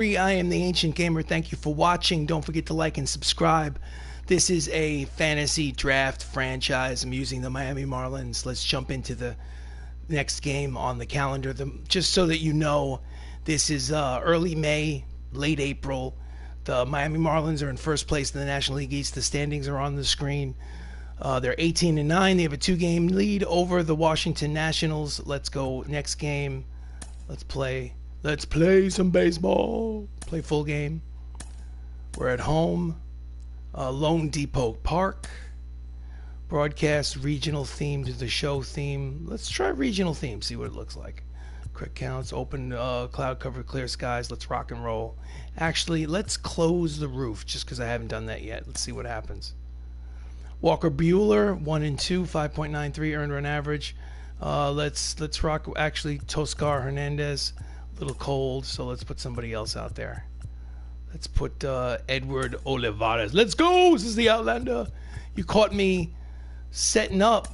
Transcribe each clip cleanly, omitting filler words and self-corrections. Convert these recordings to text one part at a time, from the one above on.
I am the Ancient Gamer. Thank you for watching. Don't forget to like and subscribe. This is a fantasy draft franchise. I'm using the Miami Marlins. Let's jump into the next game on the calendar. Just so that you know, this is early May, late April. The Miami Marlins are in first place in the National League East. The standings are on the screen. They're 18-9. They have a 2-game lead over the Washington Nationals. Let's go next game. Let's play some baseball. Play full game. We're at home. Lone Depot Park. Broadcast regional theme to the show theme. Let's try regional theme. See what it looks like. Quick counts. Open cloud cover, clear skies. Let's rock and roll. Actually, let's close the roof just because I haven't done that yet. Let's see what happens. Walker Buehler 1-2, 5.93 earned run average. Let's rock. Actually, Toscar Hernandez. Little cold, so let's put somebody else out there. Let's put Edward Olivares. Let's go! This is the Outlander. You caught me setting up.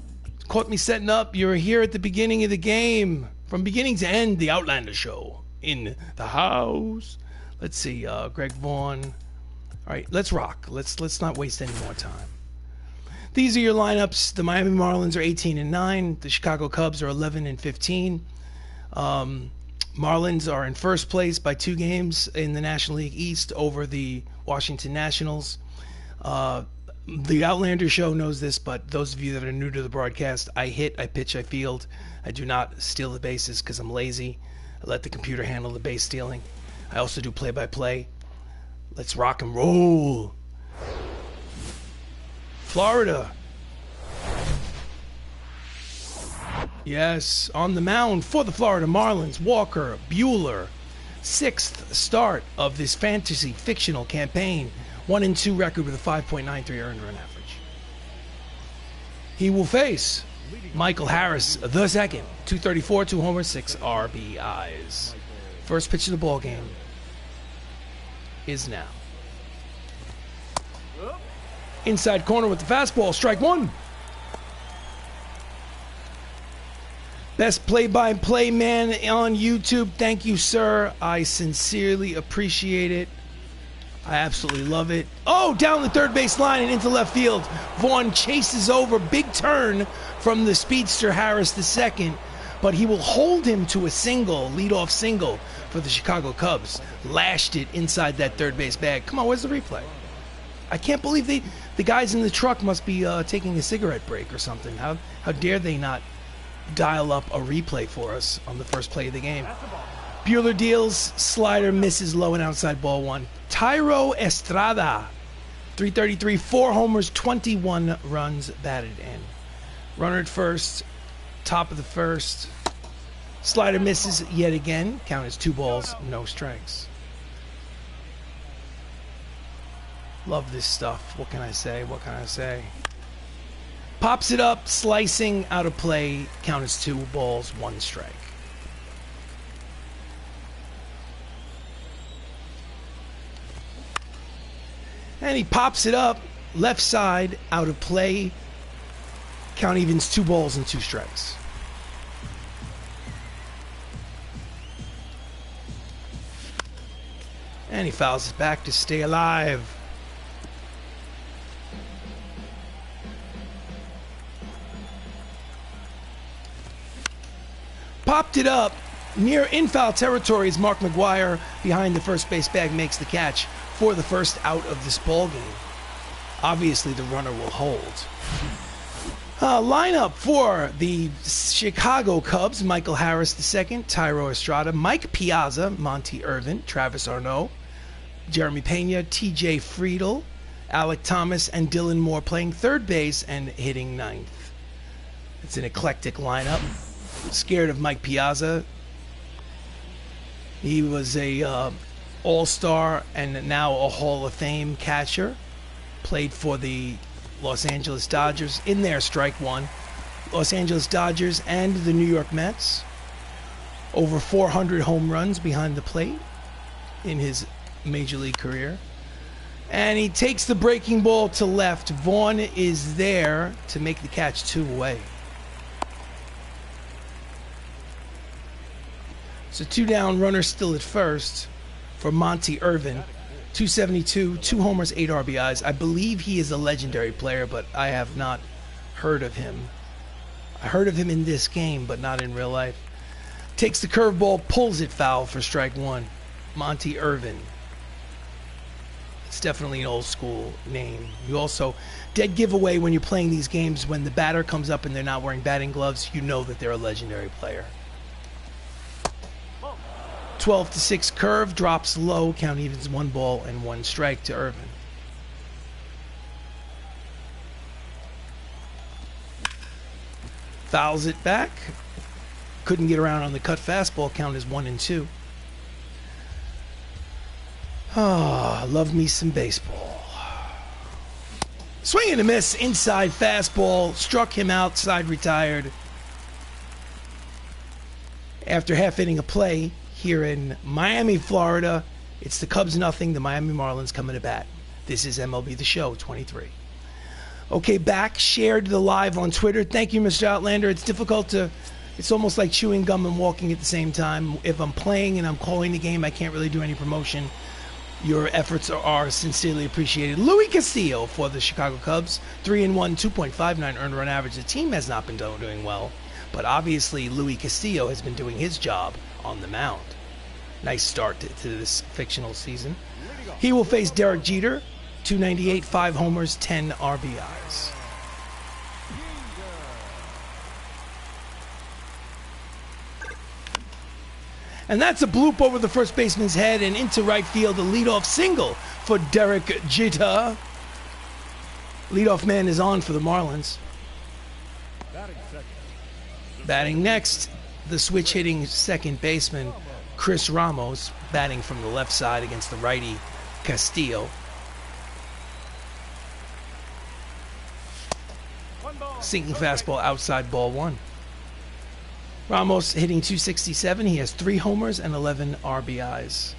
You're here at the beginning of the game. From beginning to end, the Outlander show in the house. Let's see, Greg Vaughn. All right, let's rock. Let's not waste any more time. These are your lineups. The Miami Marlins are 18-9. The Chicago Cubs are 11-15. Marlins are in first place by 2 games in the National League East over the Washington Nationals. The Outlander show knows this, but those of you that are new to the broadcast, I hit, I pitch, I field. I do not steal the bases because I'm lazy. I let the computer handle the base stealing. I also do play-by-play. Let's rock and roll. Florida. Yes, on the mound for the Florida Marlins, Walker Buehler. 6th start of this fantasy fictional campaign. 1-2 record with a 5.93 earned run average. He will face Michael Harris the second. 234, 2 homers, 6 RBIs. First pitch of the ball game is now. Inside corner with the fastball, strike 1. Best play-by-play man on YouTube. Thank you, sir. I sincerely appreciate it. I absolutely love it. Oh, down the third base line and into left field. Vaughn chases over. Big turn from the speedster Harris II, but he will hold him to a single, leadoff single for the Chicago Cubs. Lashed it inside that third base bag. Come on, where's the replay? I can't believe the guys in the truck must be taking a cigarette break or something. How dare they not dial up a replay for us on the first play of the game. Buehler deals, slider misses low and outside, ball 1. Thairo Estrada, 333, 4 homers, 21 runs batted in. Runner at first, top of the first. Slider misses yet again. Count as 2 balls, no strikes. Love this stuff. What can I say? Pops it up, slicing out of play. Count as 2 balls, 1 strike. And he pops it up, left side, out of play. Count evens, 2 balls and 2 strikes. And he fouls it back to stay alive. Popped it up near in-foul territory as Mark McGuire behind the first base bag makes the catch for the first out of this ball game. Obviously, the runner will hold. Lineup for the Chicago Cubs: Michael Harris II, Thairo Estrada, Mike Piazza, Monty Irvin, Travis Arnaud, Jeremy Pena, TJ Friedl, Alec Thomas, and Dylan Moore playing third base and hitting 9th. It's an eclectic lineup. Scared of Mike Piazza. He was a all-star and now a Hall of Fame catcher. Played for the Los Angeles Dodgers in their strike 1. Los Angeles Dodgers and the New York Mets. Over 400 home runs behind the plate in his major league career. And he takes the breaking ball to left. Vaughn is there to make the catch 2 away. So 2 down, runner still at first for Monty Irvin. 272, 2 homers, 8 RBIs. I believe he is a legendary player, but I have not heard of him. I heard of him in this game, but not in real life. Takes the curveball, pulls it foul for strike 1. Monty Irvin. It's definitely an old school name. You also, dead giveaway when you're playing these games, when the batter comes up and they're not wearing batting gloves, you know that they're a legendary player. 12-6 curve, drops low, count evens 1 ball and 1 strike to Irvin. Fouls it back. Couldn't get around on the cut fastball, count is 1-2. Ah, love me some baseball. Swing and a miss, inside fastball, struck him outside, retired. After half inning of play here in Miami, Florida, it's the Cubs nothing, the Miami Marlins coming to bat. This is MLB The Show 23. Okay, back, shared the live on Twitter. Thank you, Mr. Outlander. It's difficult to, it's almost like chewing gum and walking at the same time. If I'm playing and I'm calling the game, I can't really do any promotion. Your efforts are sincerely appreciated. Louis Castillo for the Chicago Cubs. 3-1, 2.59 earned run average. The team has not been doing well, but obviously Louis Castillo has been doing his job on the mound. Nice start to this fictional season. He will face Derek Jeter. 298, 5 homers, 10 RBIs. And that's a bloop over the first baseman's head and into right field. A leadoff single for Derek Jeter. Leadoff man is on for the Marlins. Batting next, the switch hitting second baseman, Chris Ramos, batting from the left side against the righty Castillo. Sinking fastball outside, ball 1. Ramos hitting 267. He has 3 homers and 11 RBIs.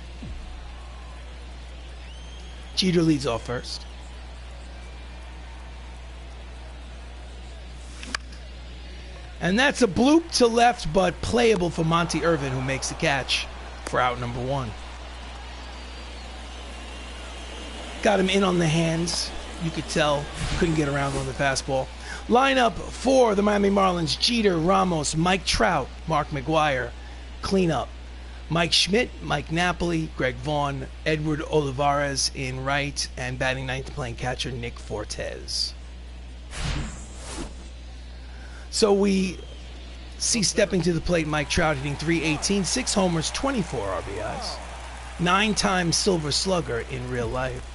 Jeter leads off first. And that's a bloop to left, but playable for Monty Irvin, who makes the catch for out number 1. Got him in on the hands. You could tell, couldn't get around on the fastball. Lineup for the Miami Marlins: Jeter, Ramos, Mike Trout, Mark McGwire. Cleanup: Mike Schmidt, Mike Napoli, Greg Vaughn, Edward Olivares in right, and batting ninth playing catcher Nick Fortes. So we see stepping to the plate Mike Trout, hitting .318, 6 homers, 24 RBIs. 9-time Silver Slugger in real life.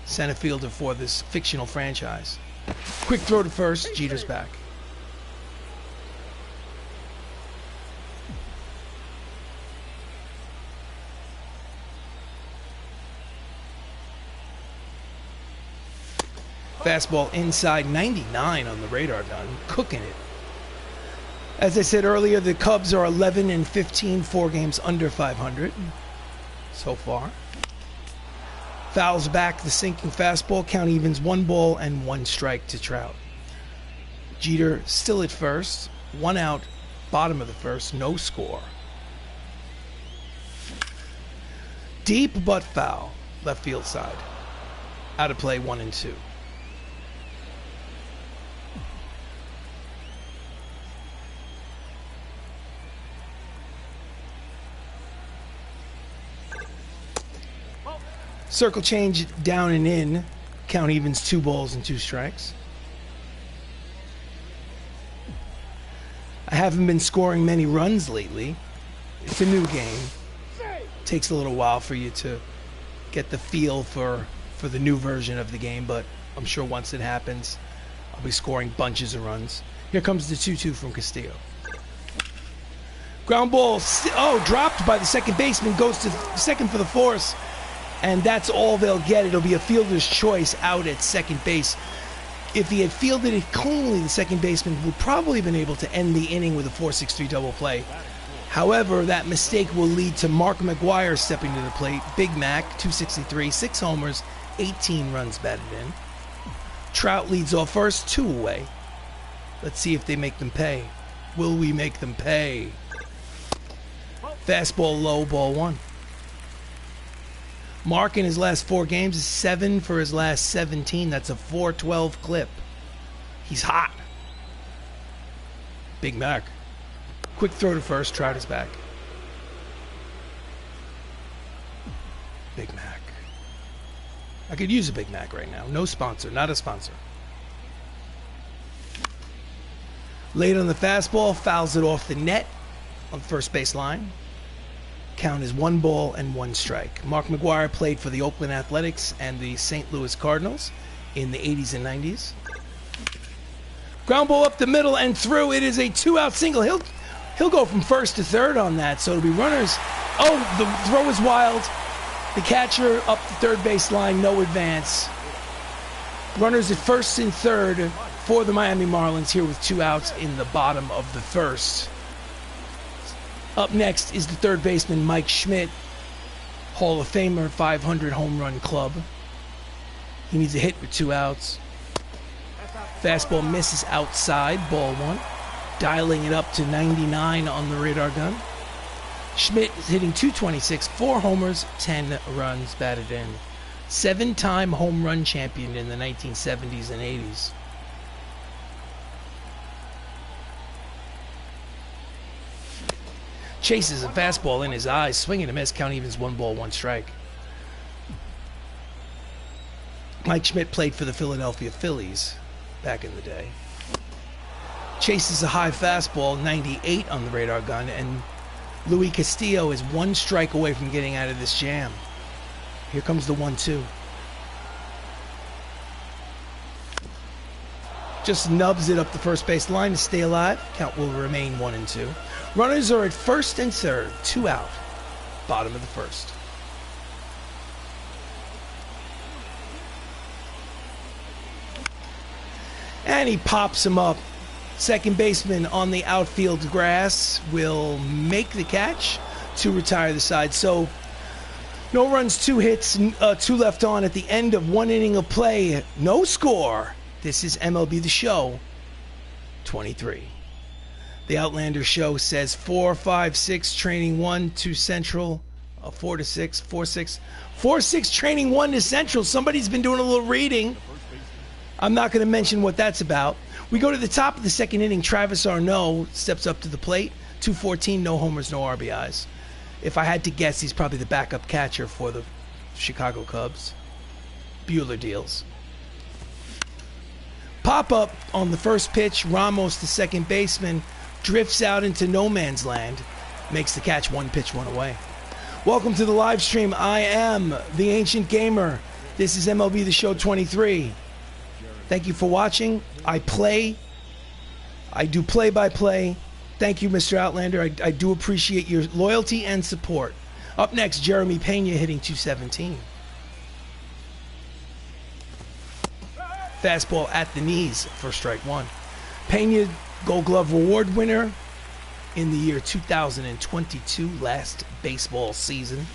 Center fielder for this fictional franchise. Quick throw to first. Jeter's back. Fastball inside, 99 on the radar gun. Cooking it. As I said earlier, the Cubs are 11-15, 4 games under 500 so far. Fouls back the sinking fastball. Count evens 1 ball and 1 strike to Trout. Jeter still at first. 1 out, bottom of the first, no score. Deep but foul, left field side. Out of play, 1-2. Circle change down and in. Count evens 2 balls and 2 strikes. I haven't been scoring many runs lately. It's a new game. Takes a little while for you to get the feel for the new version of the game, but I'm sure once it happens, I'll be scoring bunches of runs. Here comes the 2-2 from Castillo. Ground ball, dropped by the second baseman, goes to second for the force. And that's all they'll get. It'll be a fielder's choice out at second base. If he had fielded it cleanly, the second baseman would probably have been able to end the inning with a 4-6-3 double play. However, that mistake will lead to Mark McGwire stepping to the plate. Big Mac, 263, 6 homers, 18 runs batted in. Trout leads off first, 2 away. Let's see if they make them pay. Will we make them pay? Fastball low, ball 1. Mark in his last 4 games is 7 for his last 17. That's a 412 clip. He's hot. Big Mac. Quick throw to first. Trout is back. Big Mac. I could use a Big Mac right now. No sponsor. Not a sponsor. Late on the fastball. Fouls it off the net on the first base line. Count is 1 ball and 1 strike. Mark McGwire played for the Oakland Athletics and the St. Louis Cardinals in the 80s and 90s. Ground ball up the middle and through. It is a 2-out single. He'll go from first to third on that. So it'll be runners. Oh, the throw is wild. The catcher up the third base line. No advance. Runners at first and third for the Miami Marlins here with 2 outs in the bottom of the first. Up next is the third baseman, Mike Schmidt, Hall of Famer, 500 home run club. He needs a hit with 2 outs. Fastball misses outside, ball 1. Dialing it up to 99 on the radar gun. Schmidt is hitting .226, 4 homers, 10 runs batted in. 7-time home run champion in the 1970s and 80s. Chases a fastball in his eyes, swinging a miss, count evens, 1 ball, 1 strike. Mike Schmidt played for the Philadelphia Phillies back in the day. Chases a high fastball, 98 on the radar gun, and Luis Castillo is 1 strike away from getting out of this jam. Here comes the 1-2. Just nubs it up the first base line to stay alive. Count will remain 1-2. Runners are at first and third, 2 out. Bottom of the first. And he pops him up. Second baseman on the outfield grass will make the catch to retire the side. So no runs, 2 hits, 2 left on at the end of 1 inning of play. No score. This is MLB The Show 23. The Outlander Show says 4, 5, 6, training 1 to Central. 4 to 6, 4, 6. 4, 6, training 1 to Central. Somebody's been doing a little reading. I'm not going to mention what that's about. We go to the top of the second inning. Travis Arnaud steps up to the plate. 214, no homers, no RBIs. If I had to guess, he's probably the backup catcher for the Chicago Cubs. Bueller deals. Pop up on the first pitch. Ramos, the second baseman, drifts out into no man's land. Makes the catch, 1 pitch, 1 away. Welcome to the live stream. I am the Ancient Gamer. This is MLB The Show 23. Thank you for watching. I do play-by-play. Thank you, Mr. Outlander. I do appreciate your loyalty and support. Up next, Jeremy Pena hitting .217. Fastball at the knees for strike 1. Pena, Gold Glove Award winner in the year 2022, last baseball season.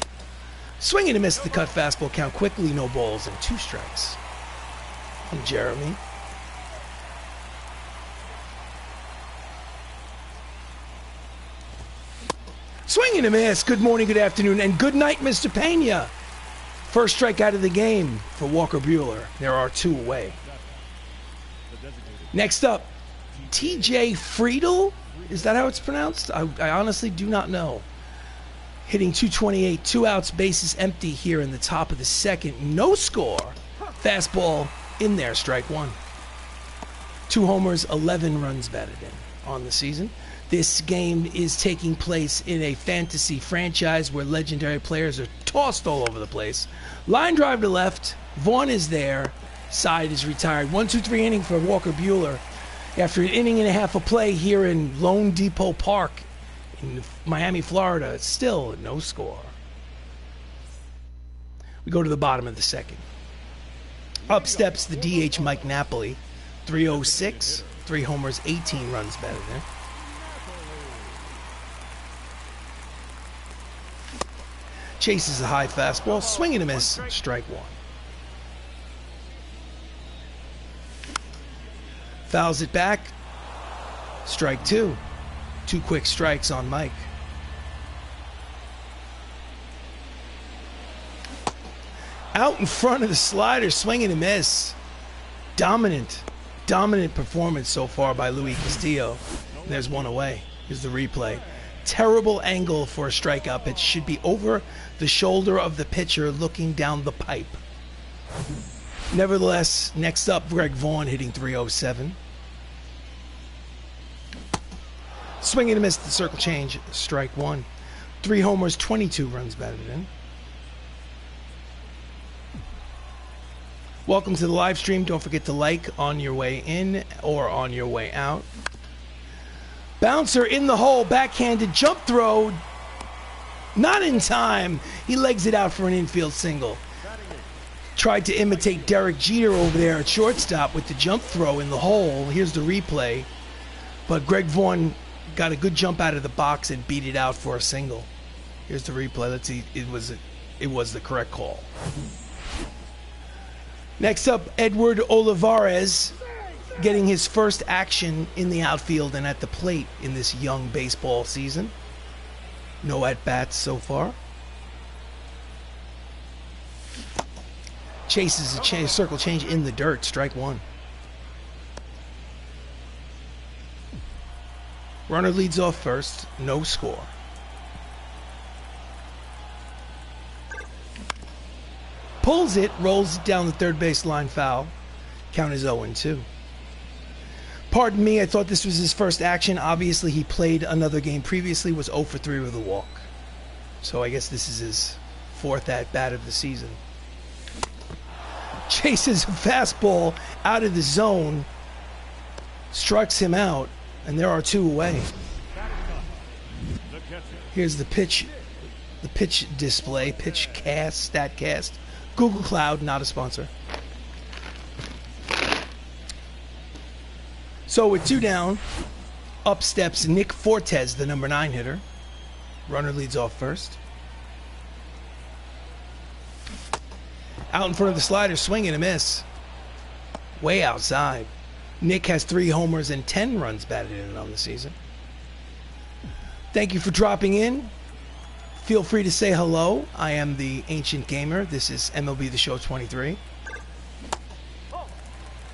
Swing and a miss, the cut fastball, count quickly, no balls and 2 strikes. From Jeremy. Swing and a miss. Good morning, good afternoon, and good night, Mr. Pena. First strike out of the game for Walker Buehler. There are 2 away. Next up, TJ Friedl. Is that how it's pronounced? I honestly do not know. Hitting .228, 2 outs, bases empty here in the top of the second. No score. Fastball in there, strike 1. 2 homers, 11 runs batted in on the season. This game is taking place in a fantasy franchise where legendary players are tossed all over the place. Line drive to left. Vaughn is there. Side is retired. 1-2-3 inning for Walker Buehler. After an inning and a half of play here in Lone Depot Park in Miami, Florida, it's still no score. We go to the bottom of the second. Up steps the DH Mike Napoli. 306, 3 homers, 18 runs batted in. Chases a high fastball, swing and a miss, strike 1. Fouls it back, strike 2. 2 quick strikes on Mike. Out in front of the slider, swing and a miss. Dominant performance so far by Luis Castillo. And there's one away. Here's the replay. Terrible angle for a strikeout pitch. Should be over the shoulder of the pitcher looking down the pipe. Nevertheless, next up, Greg Vaughn hitting .307. Swing and a miss, the circle change, strike one. 3 homers, 22 runs batted in. Welcome to the live stream. Don't forget to like on your way in or on your way out. Bouncer in the hole, backhanded jump throw. Not in time. He legs it out for an infield single. Tried to imitate Derek Jeter over there at shortstop with the jump throw in the hole. Here's the replay. But Greg Vaughn got a good jump out of the box and beat it out for a single. Here's the replay. Let's see. It was the correct call. Next up, Edward Olivares getting his first action in the outfield and at the plate in this young baseball season. No at-bats so far. Chases a circle change in the dirt, strike one. Runner leads off first, no score. Pulls it, rolls it down the third base line, foul. Count is 0-2. Pardon me, I thought this was his first action. Obviously, he played another game previously, was 0 for 3 with a walk. So I guess this is his 4th at-bat of the season. Chases a fastball out of the zone, strikes him out, and there are 2 away. Here's the pitch display, pitch cast, StatCast. Google Cloud, not a sponsor. So with 2 down, up steps Nick Fortes, the number 9 hitter. Runner leads off first. Out in front of the slider, swing and a miss. Way outside. Nick has 3 homers and 10 runs batted in on the season. Thank you for dropping in. Feel free to say hello. I am the Ancient Gamer. This is MLB The Show 23.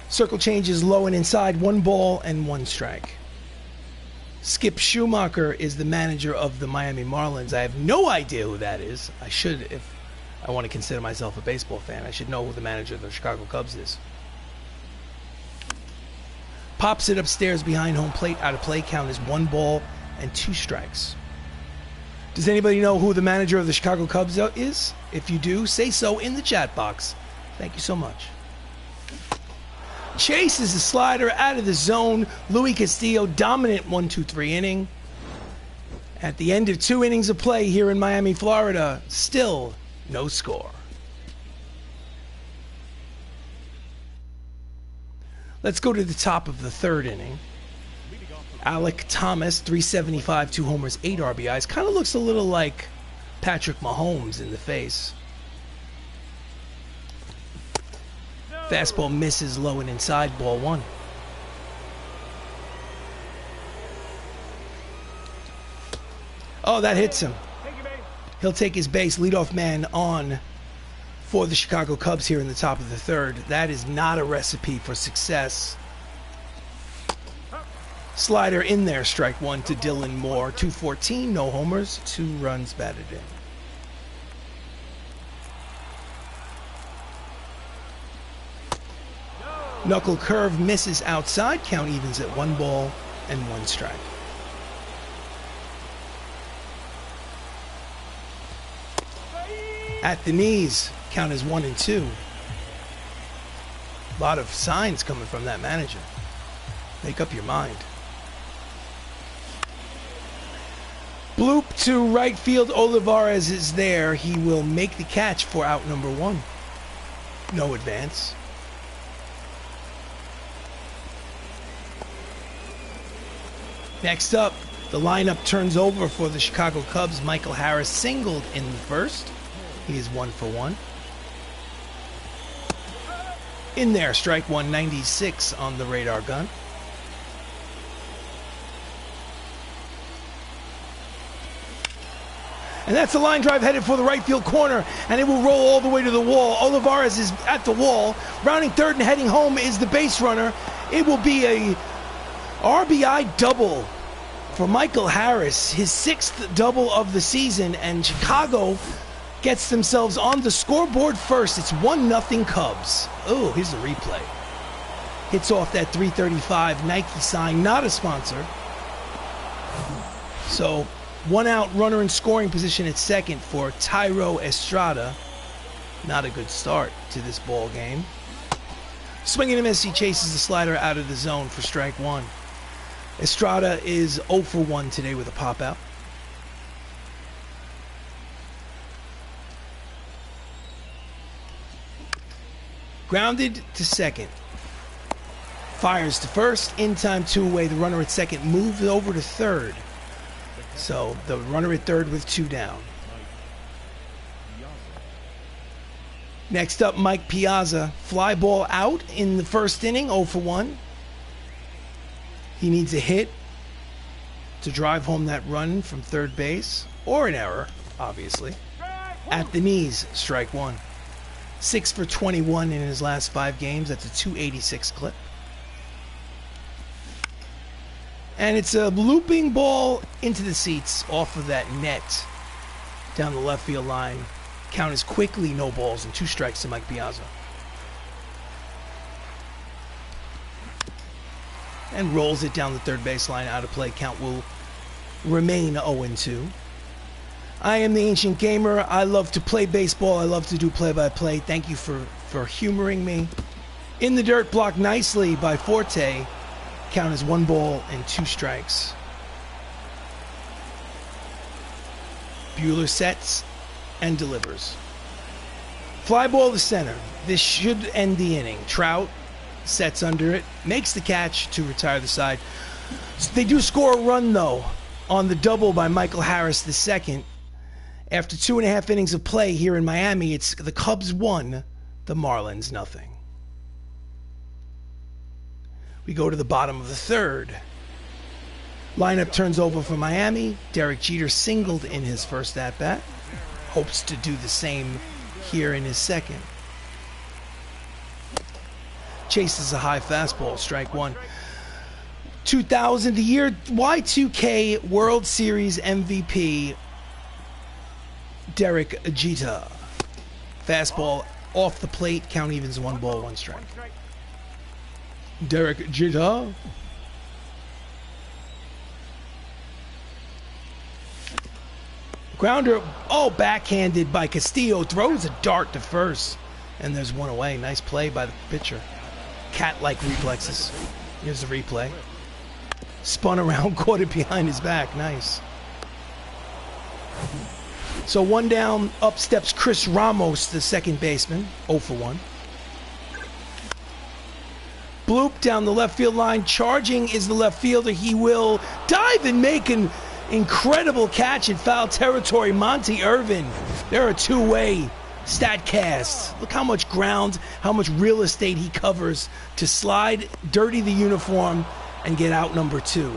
Circle change is low and inside. 1 ball and 1 strike. Skip Schumacher is the manager of the Miami Marlins. I have no idea who that is. I should, if I want to consider myself a baseball fan, I should know who the manager of the Chicago Cubs is. Pops it upstairs behind home plate. Out of play, count is 1 ball and 2 strikes. Does anybody know who the manager of the Chicago Cubs is? If you do, say so in the chat box. Thank you so much. Chases the slider out of the zone. Luis Castillo, dominant 1-2-3 inning. At the end of 2 innings of play here in Miami, Florida, still no score. Let's go to the top of the 3rd inning. Alek Thomas, 375, 2 homers, 8 RBIs. Kind of looks a little like Patrick Mahomes in the face. Fastball misses low and inside, ball 1. Oh, that hits him. He'll take his base. Leadoff man on for the Chicago Cubs here in the top of the 3rd. That is not a recipe for success. Slider in there, strike 1 to Dylan Moore. 214, no homers, 2 runs batted in. Knuckle curve misses outside. Count evens at 1 ball and 1 strike. At the knees, count is 1-2. A lot of signs coming from that manager. Make up your mind. Bloop to right field. Olivares is there. He will make the catch for out number 1. No advance. Next up, the lineup turns over for the Chicago Cubs. Michael Harris singled in the 1st. He is 1 for 1. In there, strike 1, 96 on the radar gun. And that's a line drive headed for the right field corner, and it will roll all the way to the wall. Olivares is at the wall. Rounding third and heading home is the base runner. It will be a RBI double for Michael Harris, his 6th double of the season, and Chicago gets themselves on the scoreboard first. It's 1-0 Cubs. Oh, here's the replay. Hits off that 335 Nike sign, not a sponsor. So, 1 out, runner in scoring position at second for Tyro Estrada. Not a good start to this ball game. Swing and a miss, he chases the slider out of the zone for strike 1. Estrada is 0 for 1 today with a pop out. Grounded to second. Fires to first, in time, 2 away. The runner at second moves over to third. So the runner at third with 2 down. Next up, Mike Piazza. Fly ball out in the first inning, 0 for 1. He needs a hit to drive home that run from third base, or an error, obviously. At the knees, strike 1. 6 for 21 in his last 5 games. That's a 286 clip. And it's a looping ball into the seats off of that net down the left field line. Count is quickly no balls and 2 strikes to Mike Piazza. And rolls it down the third baseline out of play. Count will remain 0-2. I am the Ancient Gamer. I love to play baseball. I love to do play-by-play. Thank you for humoring me. In the dirt, blocked nicely by Forte. Count is 1 ball and 2 strikes. Buehler sets and delivers. Fly ball to center. This should end the inning. Trout sets under it, makes the catch to retire the side. So they do score a run, though, on the double by Michael Harris II. After 2.5 innings of play here in Miami, it's the Cubs 1, the Marlins 0. We go to the bottom of the third. Lineup turns over for Miami. Derek Jeter singled in his first at-bat. Hopes to do the same here in his second. Chases a high fastball, strike 1. 2000, the year Y2K World Series MVP, Derek Jeter. Fastball off the plate, count evens 1 ball, 1 strike. Derek Jeter. Grounder, backhanded by Castillo, throws a dart to first, and there's 1 away. Nice play by the pitcher. Cat-like reflexes. Here's the replay. Spun around, caught it behind his back. Nice. So 1 down, up steps Chris Ramos, the second baseman, 0 for 1. Bloop down the left field line. Charging is the left fielder. He will dive and make an incredible catch in foul territory. Monty Irvin. They're a 2-way StatCast. Look how much ground, how much real estate he covers to slide, dirty the uniform, and get out number 2.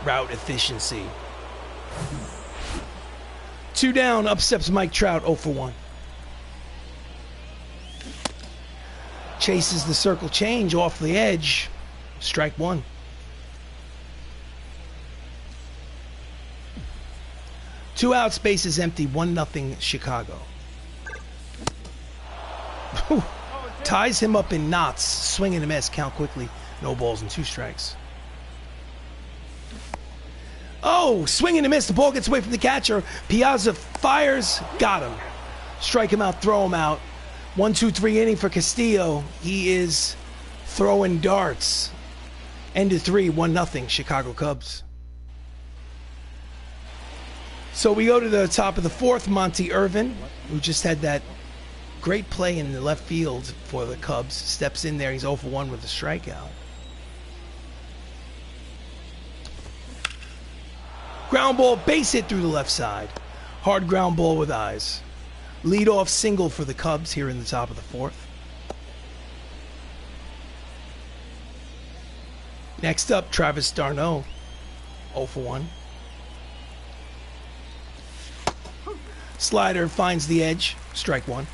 Route efficiency. 2 down, up steps Mike Trout, 0 for 1. Chases the circle change off the edge. Strike 1. Two outs, bases empty, 1-0 Chicago. Ties him up in knots. Swing and a miss, count quickly. No balls and 2 strikes. Oh, swing and a miss. The ball gets away from the catcher. Piazza fires, got him. Strike him out, throw him out. 1-2-3 inning for Castillo. He is throwing darts. End of 3, 1-0 Chicago Cubs. So we go to the top of the 4th. Monty Irvin, who just had that great play in the left field for the Cubs, steps in there. He's 0 for 1 with a strikeout. Ground ball, base hit through the left side. Hard ground ball with eyes. Leadoff single for the Cubs here in the top of the 4th. Next up, Travis d'Arnaud, 0 for 1. Slider finds the edge. Strike one.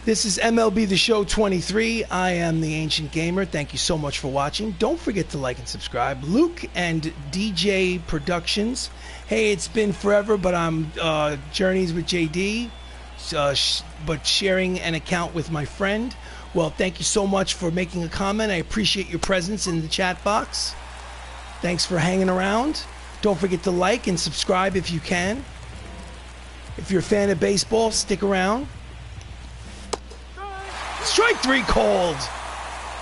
This is MLB The Show 23. I am the Ancient Gamer. Thank you so much for watching. Don't forget to like and subscribe. Luke and DJ Productions. Hey, it's been forever, but I'm Journeys with JD, but sharing an account with my friend. Well, thank you so much for making a comment. I appreciate your presence in the chat box. Thanks for hanging around. Don't forget to like and subscribe if you can. If you're a fan of baseball, stick around. Strike three called.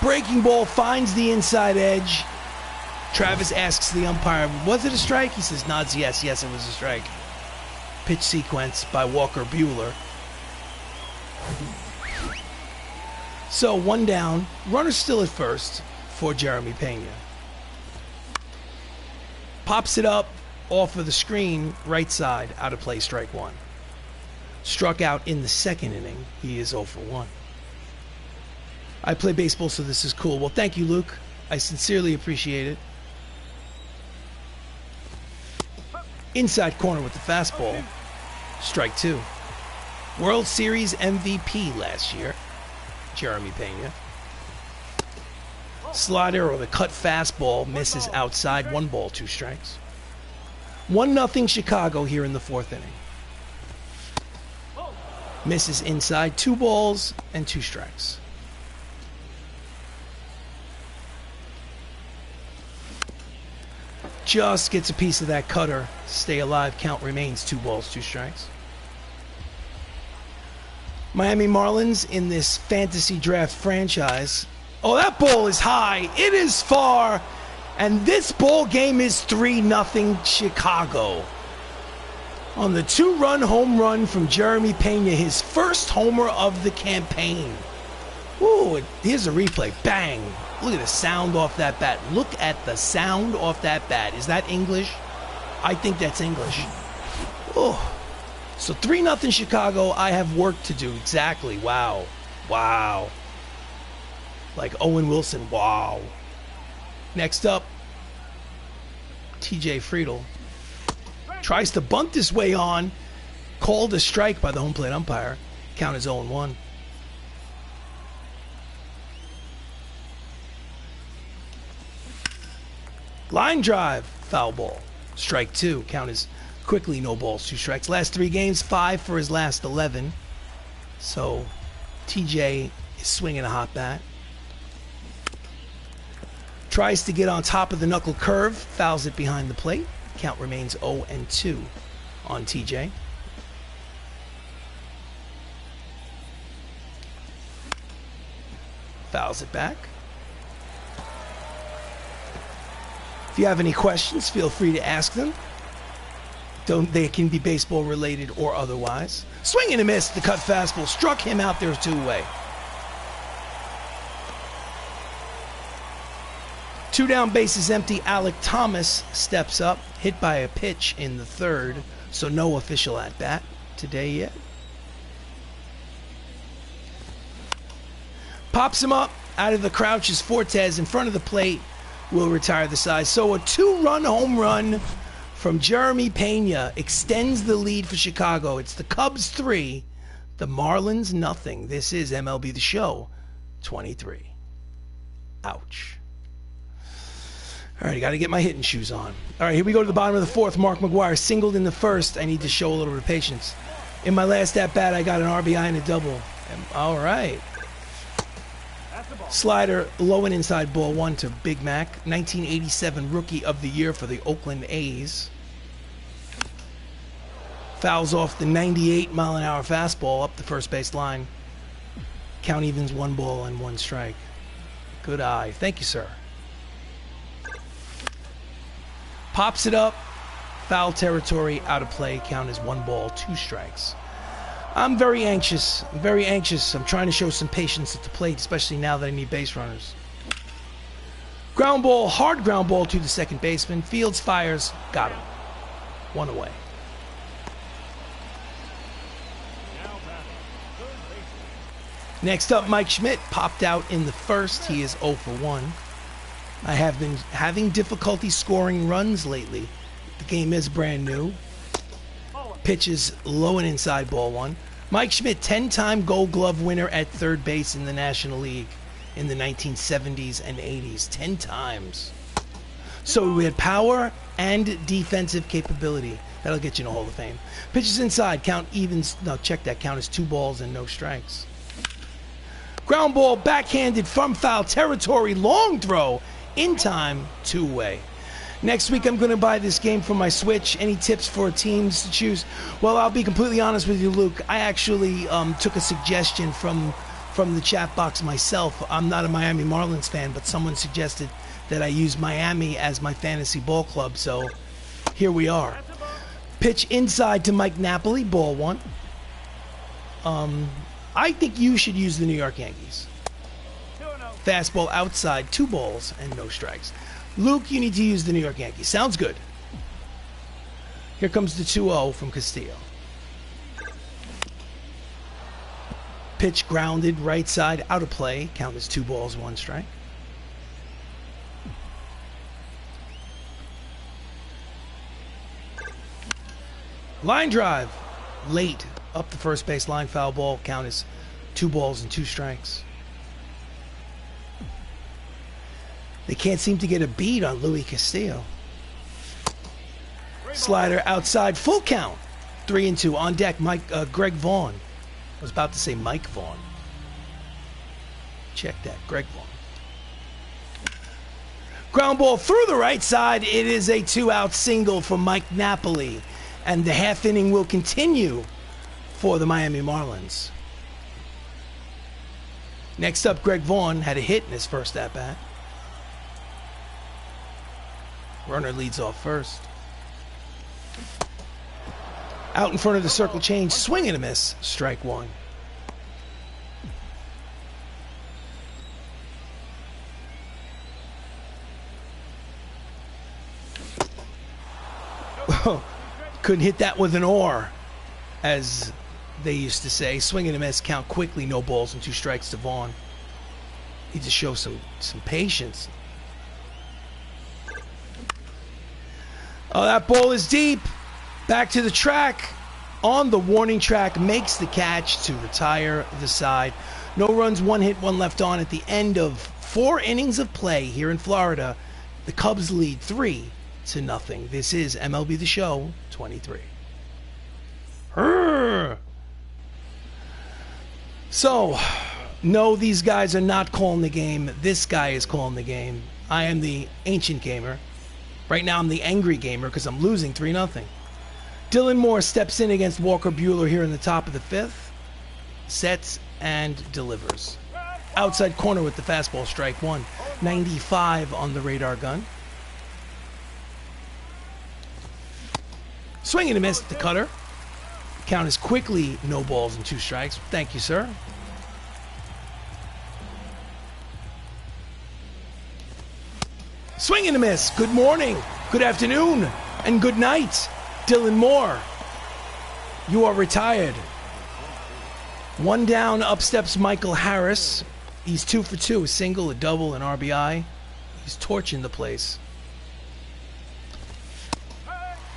Breaking ball finds the inside edge. Travis asks the umpire, was it a strike? He says, nods yes. Yes, it was a strike. Pitch sequence by Walker Buehler. So one down. Runner still at first for Jeremy Pena. Pops it up off of the screen, right side, out of play, strike one. Struck out in the second inning. He is 0 for 1. I play baseball, so this is cool. Well, thank you, Luke. I sincerely appreciate it. Inside corner with the fastball. Strike two. World Series MVP last year, Jeremy Pena. Slider or the cut fastball misses outside. 1 ball, 2 strikes. 1-0 Chicago here in the 4th inning. Misses inside. 2 balls and 2 strikes. Just gets a piece of that cutter. Stay alive. Count remains 2 balls, 2 strikes. Miami Marlins in this fantasy draft franchise. Oh, that ball is high. It is far. And this ball game is 3-0 Chicago. On the 2-run home run from Jeremy Pena, his first homer of the campaign. Ooh, here's a replay. Bang. Look at the sound off that bat. Look at the sound off that bat. Is that English? I think that's English. Oh. So 3-0 Chicago. I have work to do. Exactly. Wow. Wow. Like Owen Wilson. Wow. Next up, TJ Friedl. Tries to bunt this way on. Called a strike by the home plate umpire. Count is 0-1. Line drive, foul ball. Strike two. Count is quickly no balls, 2 strikes. Last 3 games, 5 for his last 11. So TJ is swinging a hot bat. Tries to get on top of the knuckle curve, fouls it behind the plate. Count remains 0-2 on TJ. Fouls it back. If you have any questions, feel free to ask them. They can be baseball related or otherwise. Swing and a miss. The cut fastball struck him out there 2-way. 2 down, bases empty. Alec Thomas steps up, hit by a pitch in the 3rd, so no official at bat today yet. Pops him up out of the crouches. Fortes in front of the plate will retire the side. So a 2-run home run from Jeremy Pena extends the lead for Chicago. It's the Cubs 3, the Marlins 0. This is MLB The Show 23. Ouch. All right, I got to get my hitting shoes on. All right, here we go to the bottom of the 4th. Mark McGwire singled in the 1st. I need to show a little bit of patience. In my last at-bat, I got an RBI and a double. All right. Slider, low and inside, ball 1 to Big Mac. 1987 Rookie of the Year for the Oakland A's. Fouls off the 98-mile-an-hour fastball up the first base line. Count evens 1 ball and 1 strike. Good eye. Thank you, sir. Pops it up. Foul territory, out of play. Count is 1 ball, 2 strikes. I'm very anxious. I'm trying to show some patience at the plate, especially now that I need base runners. Ground ball, hard ground ball to the second baseman. Fields fires, got him. 1 away. Next up, Mike Schmidt popped out in the 1st. He is 0 for 1. I have been having difficulty scoring runs lately. The game is brand new. Pitches low and inside, ball one. Mike Schmidt, 10-time Gold Glove winner at third base in the National League in the 1970s and 80s. 10 times. So we had power and defensive capability. That'll get you in the Hall of Fame. Pitches inside, count evens. No, check that. Count as 2 balls and no strikes. Ground ball, backhanded from foul territory, long throw, in time, 2 away. Next week, I'm going to buy this game for my Switch. Any tips for teams to choose? Well, I'll be completely honest with you, Luke. I actually took a suggestion from the chat box myself. I'm not a Miami Marlins fan, but someone suggested that I use Miami as my fantasy ball club, so here we are. Pitch inside to Mike Napoli, ball one. I think you should use the New York Yankees. Fastball outside, 2 balls and no strikes. Luke, you need to use the New York Yankees. Sounds good. Here comes the 2-0 from Castillo. Pitch grounded, right side, out of play. Count as 2 balls, 1 strike. Line drive, late, up the first base line, foul ball. Count as 2 balls and 2 strikes. They can't seem to get a beat on Luis Castillo. Slider outside, full count. 3-2 on deck. Greg Vaughn. I was about to say Mike Vaughn. Check that, Greg Vaughn. Ground ball through the right side. It is a 2-out single for Mike Napoli, and the half inning will continue for the Miami Marlins. Next up, Greg Vaughn had a hit in his first at bat. Runner leads off first. Out in front of the circle change, swing and a miss, strike 1. Couldn't hit that with an oar, as they used to say. Swing and a miss, count quickly, no balls and 2 strikes to Vaughn. Need to show some patience. Oh, that ball is deep. Back to the track. On the warning track, makes the catch to retire the side. No runs, 1 hit, 1 left on at the end of 4 innings of play here in Florida. The Cubs lead 3-0. This is MLB The Show 23. So, no, these guys are not calling the game. This guy is calling the game. I am the ancient gamer. Right now I'm the angry gamer because I'm losing 3-0. Dylan Moore steps in against Walker Buehler here in the top of the 5th. Sets and delivers. Outside corner with the fastball, strike 1. 95 on the radar gun. Swing and a miss, the cutter. Count is quickly no balls and 2 strikes. Thank you, sir. Swing and a miss. Good morning, good afternoon, and good night, Dylan Moore. You are retired. 1 down, up steps Michael Harris. He's 2 for 2, a single, a double, an RBI. He's torching the place.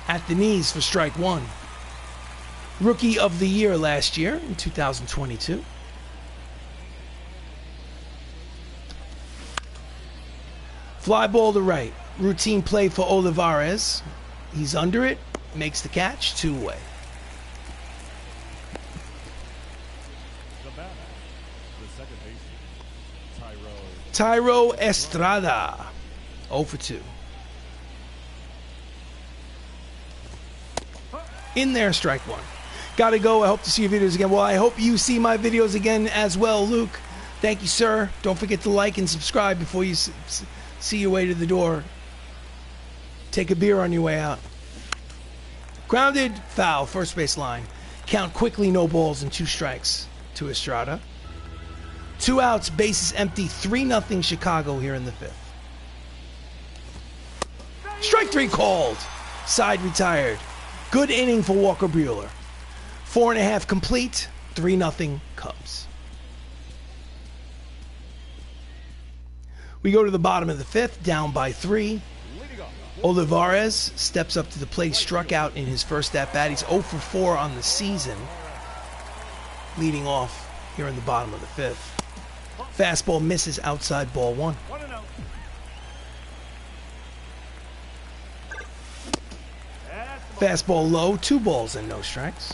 At the knees for strike 1. Rookie of the Year last year in 2022. Fly ball to right. Routine play for Olivares. He's under it. Makes the catch. 2 away. The second baseman, Tyro Estrada. 0 for 2. In there, strike 1. Gotta go. I hope to see your videos again. Well, I hope you see my videos again as well, Luke. Thank you, sir. Don't forget to like and subscribe before you see your way to the door. Take a beer on your way out. Grounded, foul, first base line. Count quickly, no balls and 2 strikes to Estrada. 2 outs, bases empty, 3-0 Chicago here in the 5th. Strike 3 called. Side retired. Good inning for Walker Buehler. 4.5 complete, 3-0 Cubs. We go to the bottom of the 5th, down by 3. Olivares steps up to the plate, struck out in his first at-bat. He's 0 for 4 on the season, leading off here in the bottom of the fifth. Fastball misses outside, ball one. Fastball low, 2 balls and no strikes.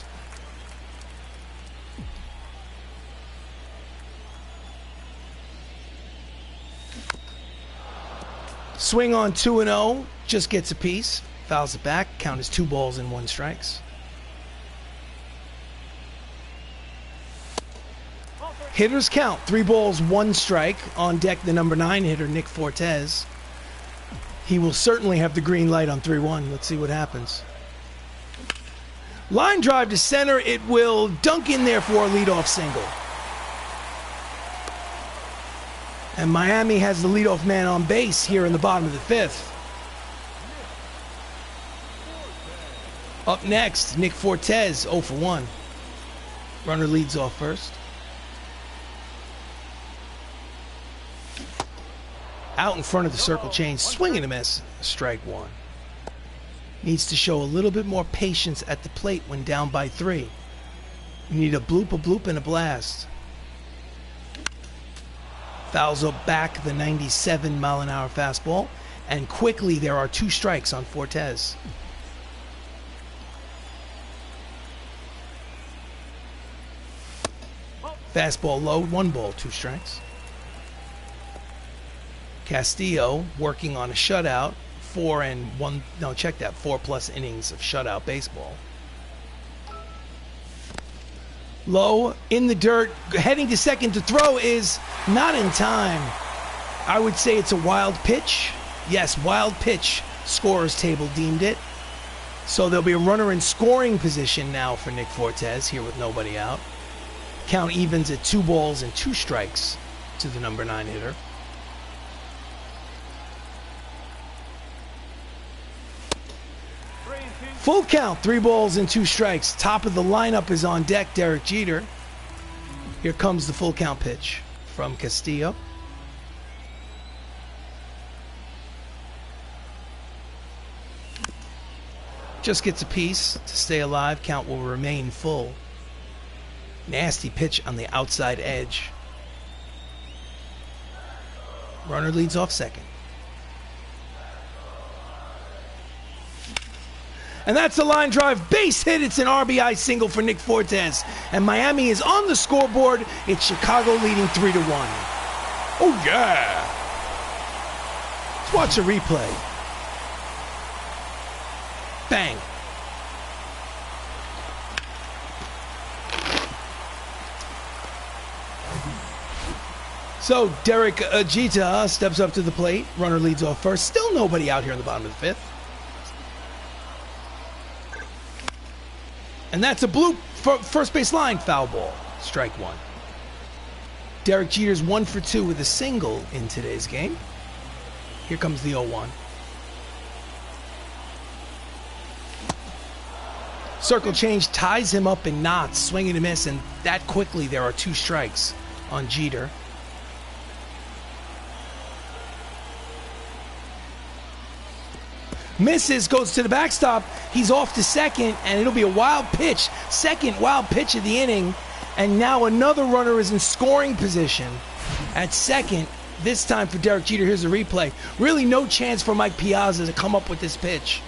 Swing on 2-0, just gets a piece, fouls it back. Count is 2 balls and 1 strikes. Hitters count, 3 balls, 1 strike. On deck, the number 9 hitter, Nick Fortes. He will certainly have the green light on 3-1. Let's see what happens. Line drive to center. It will dunk in there for a leadoff single. And Miami has the leadoff man on base here in the bottom of the fifth. Up next, Nick Fortes, 0 for 1. Runner leads off first. Out in front of the circle change, swing and a miss, strike 1. Needs to show a little bit more patience at the plate when down by 3. You need a bloop, and a blast. Fouls up back the 97-mile-an-hour fastball, and quickly there are 2 strikes on Fortes. Fastball low, 1 ball, 2 strikes. Castillo working on a shutout, 4 plus innings of shutout baseball. Low, in the dirt, heading to second to throw, is not in time. I would say it's a wild pitch. Yes, wild pitch, scorer's table deemed it. So there'll be a runner in scoring position now for Nick Fortes, here with nobody out. Count evens at 2 balls and 2 strikes to the number 9 hitter. Full count, 3 balls and 2 strikes. Top of the lineup is on deck, Derek Jeter. Here comes the full count pitch from Castillo. Just gets a piece to stay alive. Count will remain full. Nasty pitch on the outside edge. Runner leads off second. And that's a line drive base hit. It's an RBI single for Nick Fortes. And Miami is on the scoreboard. It's Chicago leading 3-1. Oh, yeah. Let's watch a replay. Bang. So Derek Jeter steps up to the plate. Runner leads off first. Still nobody out here in the bottom of the fifth. And that's a bloop, first base line, foul ball, strike 1. Derek Jeter's 1 for 2 with a single in today's game. Here comes the 0-1. Circle change ties him up in knots, swing and a miss, and that quickly there are 2 strikes on Jeter. Misses, goes to the backstop. He's off to second, and it'll be a wild pitch. Second wild pitch of the inning. And now another runner is in scoring position at second. This time for Derek Jeter. Here's a replay. Really no chance for Mike Piazza to come up with this pitch.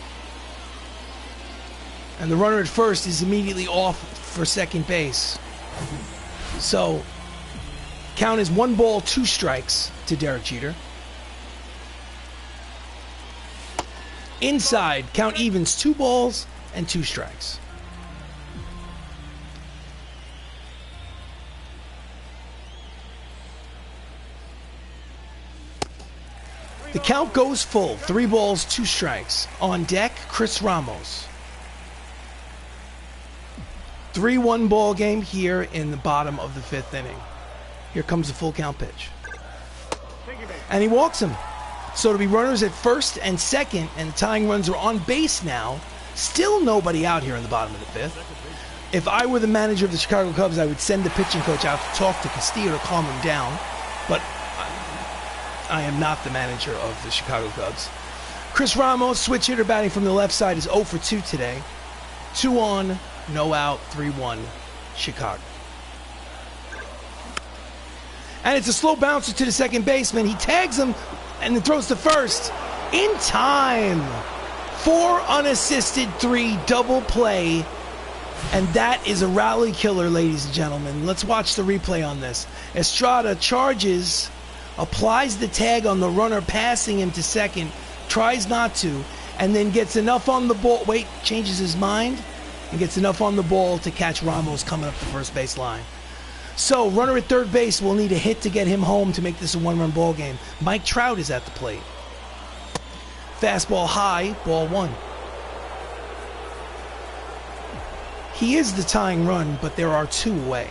And the runner at first is immediately off for second base. So, count is 1 ball, 2 strikes to Derek Jeter. Inside, count evens, 2 balls and 2 strikes. The count goes full, 3 balls, 2 strikes. On deck, Chris Ramos. 3-1 ball game here in the bottom of the 5th inning. Here comes the full count pitch. And he walks him. So it'll be runners at first and second, and the tying runs are on base now. Still nobody out here in the bottom of the 5th. If I were the manager of the Chicago Cubs, I would send the pitching coach out to talk to Castillo to calm him down. But I am not the manager of the Chicago Cubs. Chris Ramos, switch hitter batting from the left side, is 0 for 2 today. 2 on, no out, 3-1, Chicago. And it's a slow bouncer to the second baseman. He tags him and then throws to first. In time. 4 unassisted, 3 double play. And that is a rally killer, ladies and gentlemen. Let's watch the replay on this. Estrada charges, applies the tag on the runner passing him to second, tries not to, and then gets enough on the ball. Wait, changes his mind and gets enough on the ball to catch Ramos coming up the first base line. So, runner at third base will need a hit to get him home to make this a one-run ball game. Mike Trout is at the plate. Fastball high, ball 1. He is the tying run, but there are 2 away.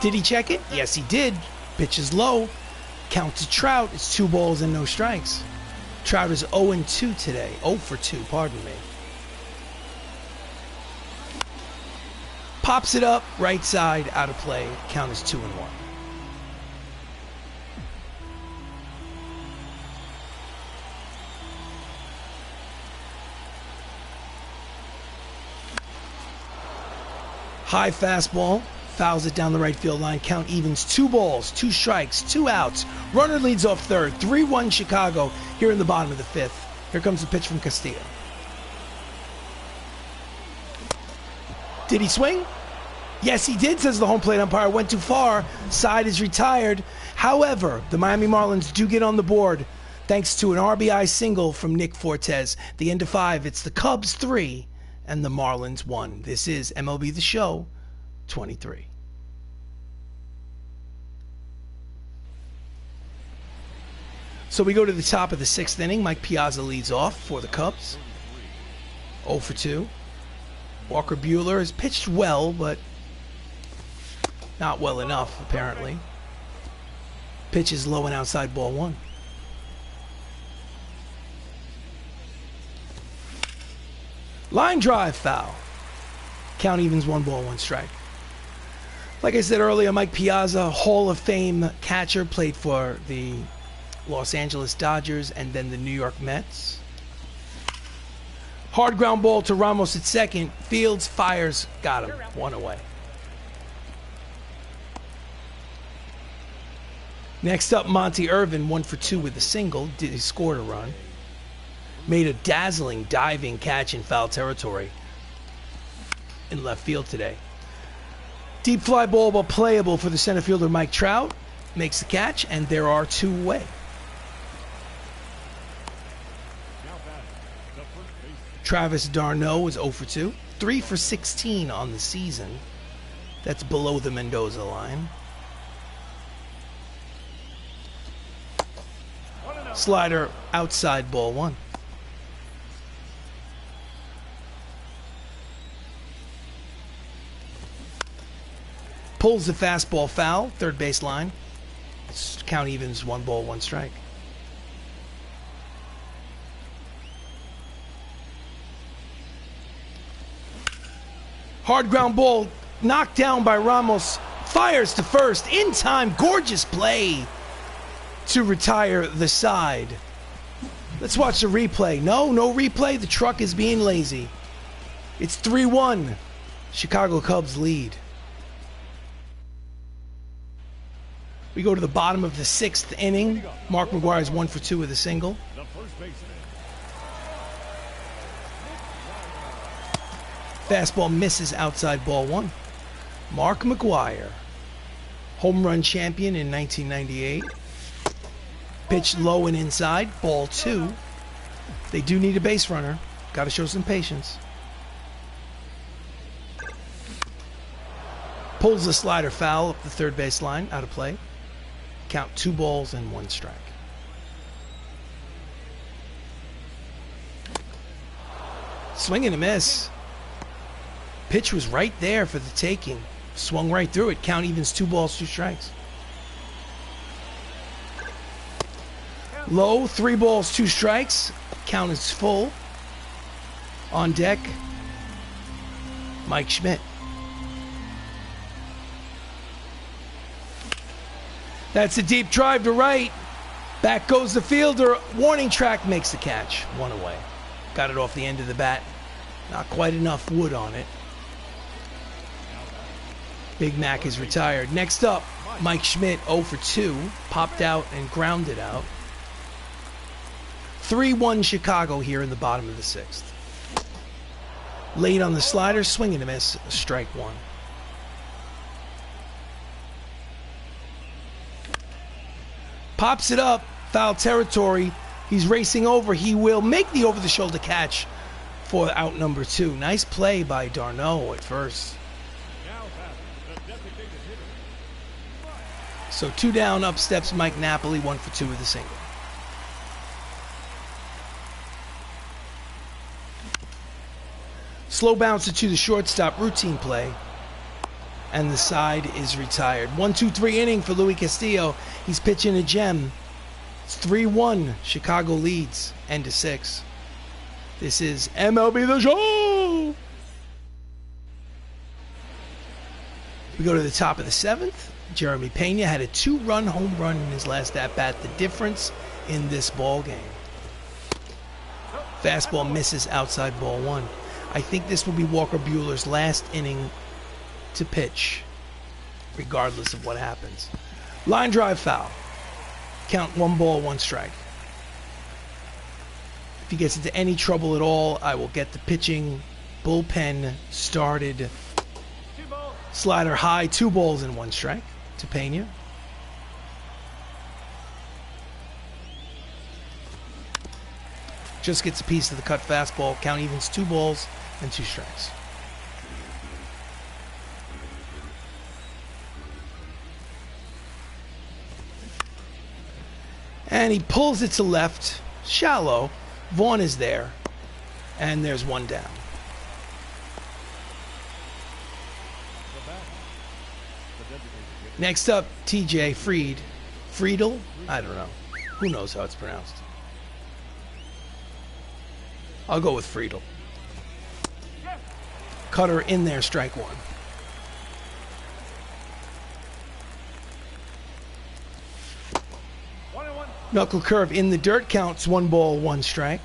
Did he check it? Yes, he did. Pitch is low. Count to Trout. It's 2 balls and no strikes. Trout is 0-2 today. 0 for 2, pardon me. Pops it up, right side, out of play. Count is 2-1. High fastball, fouls it down the right field line. Count evens, 2 balls, 2 strikes, 2 outs. Runner leads off third. 3-1 Chicago here in the bottom of the 5th. Here comes the pitch from Castillo. Did he swing? Yes, he did, says the home plate umpire. Went too far. Side is retired. However, the Miami Marlins do get on the board thanks to an RBI single from Nick Fortes. The end of 5, it's the Cubs 3 and the Marlins 1. This is MLB The Show 23. So we go to the top of the 6th inning. Mike Piazza leads off for the Cubs. 0 for 2. Walker Buehler has pitched well, but not well enough, apparently. Pitch is low and outside, ball 1. Line drive, foul. Count evens, 1 ball, 1 strike. Like I said earlier, Mike Piazza, Hall of Fame catcher, played for the Los Angeles Dodgers and then the New York Mets. Hard ground ball to Ramos at second. Fields fires, got him. 1 away. Next up, Monty Irvin, 1 for 2 with a single. He scored a run. Made a dazzling diving catch in foul territory in left field today. Deep fly ball, but playable for the center fielder Mike Trout. Makes the catch, and there are 2 away. Travis d'Arnaud is 0 for 2. 3 for 16 on the season. That's below the Mendoza line. Slider outside, ball 1. Pulls the fastball foul, third base line. Count evens, 1 ball, 1 strike. Hard ground ball, knocked down by Ramos. Fires to first, in time, gorgeous play to retire the side. Let's watch the replay. No replay. The truck is being lazy. It's 3-1. Chicago Cubs lead. We go to the bottom of the 6th inning. Mark McGwire is 1 for 2 with a single. Fastball misses outside, ball 1. Mark McGwire, home run champion in 1998. Pitched low and inside, ball 2. They do need a base runner. Got to show some patience. Pulls the slider foul up the third base line, out of play. Count 2 balls and 1 strike. Swing and a miss. Pitch was right there for the taking. Swung right through it. Count evens, 2 balls, 2 strikes. Low, 3 balls, 2 strikes. Count is full. On deck, Mike Schmidt. That's a deep drive to right. Back goes the fielder. Warning track makes the catch. One away. Got it off the end of the bat. Not quite enough wood on it. Big Mac is retired. Next up, Mike Schmidt 0 for 2. Popped out and grounded out. 3-1 Chicago here in the bottom of the 6th. Late on the slider, swing and a miss, strike 1. Pops it up, foul territory. He's racing over. He will make the over-the-shoulder catch for out number 2. Nice play by Darno at first. So 2 down, up steps Mike Napoli, 1 for 2 with a single. Slow bouncer to the shortstop, routine play. And the side is retired. 1-2-3 inning for Luis Castillo. He's pitching a gem. It's 3-1. Chicago leads. End of 6. This is MLB The Show. We go to the top of the 7th. Jeremy Pena had a 2-run home run in his last at-bat. The difference in this ball game. Fastball misses outside ball 1. I think this will be Walker Buehler's last inning to pitch, regardless of what happens. Line drive foul. Count 1 ball, 1 strike. If he gets into any trouble at all, I will get the pitching bullpen started. Slider high, 2 balls and 1 strike to Pena. Just gets a piece of the cut fastball. Count evens 2 balls and 2 strikes. And he pulls it to left, shallow. Vaughn is there, and there's 1 down. Next up, TJ Friedl. I don't know. Who knows how it's pronounced? I'll go with Friedl. Cutter in there, strike 1. Knuckle curve in the dirt, counts 1 ball, 1 strike.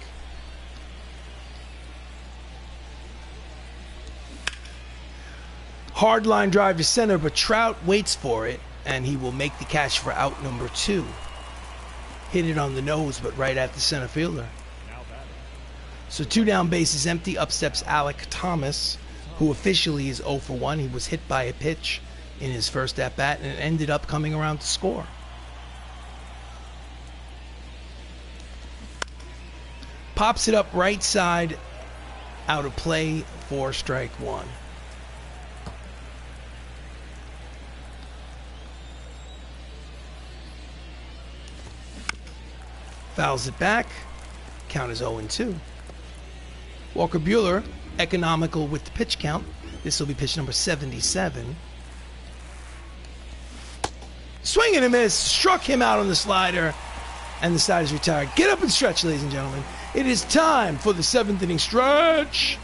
Hard line drive to center, but Trout waits for it, and he will make the catch for out number 2. Hit it on the nose, but right at the center fielder. So 2 down, bases empty. Up steps Alec Thomas, who officially is 0 for 1. He was hit by a pitch in his first at-bat and ended up coming around to score. Pops it up right side, out of play for strike 1. Fouls it back. Count is 0-2. Walker Buehler, economical with the pitch count. This will be pitch number 77. Swing and a miss. Struck him out on the slider. And the side is retired. Get up and stretch, ladies and gentlemen. It is time for the 7th inning stretch.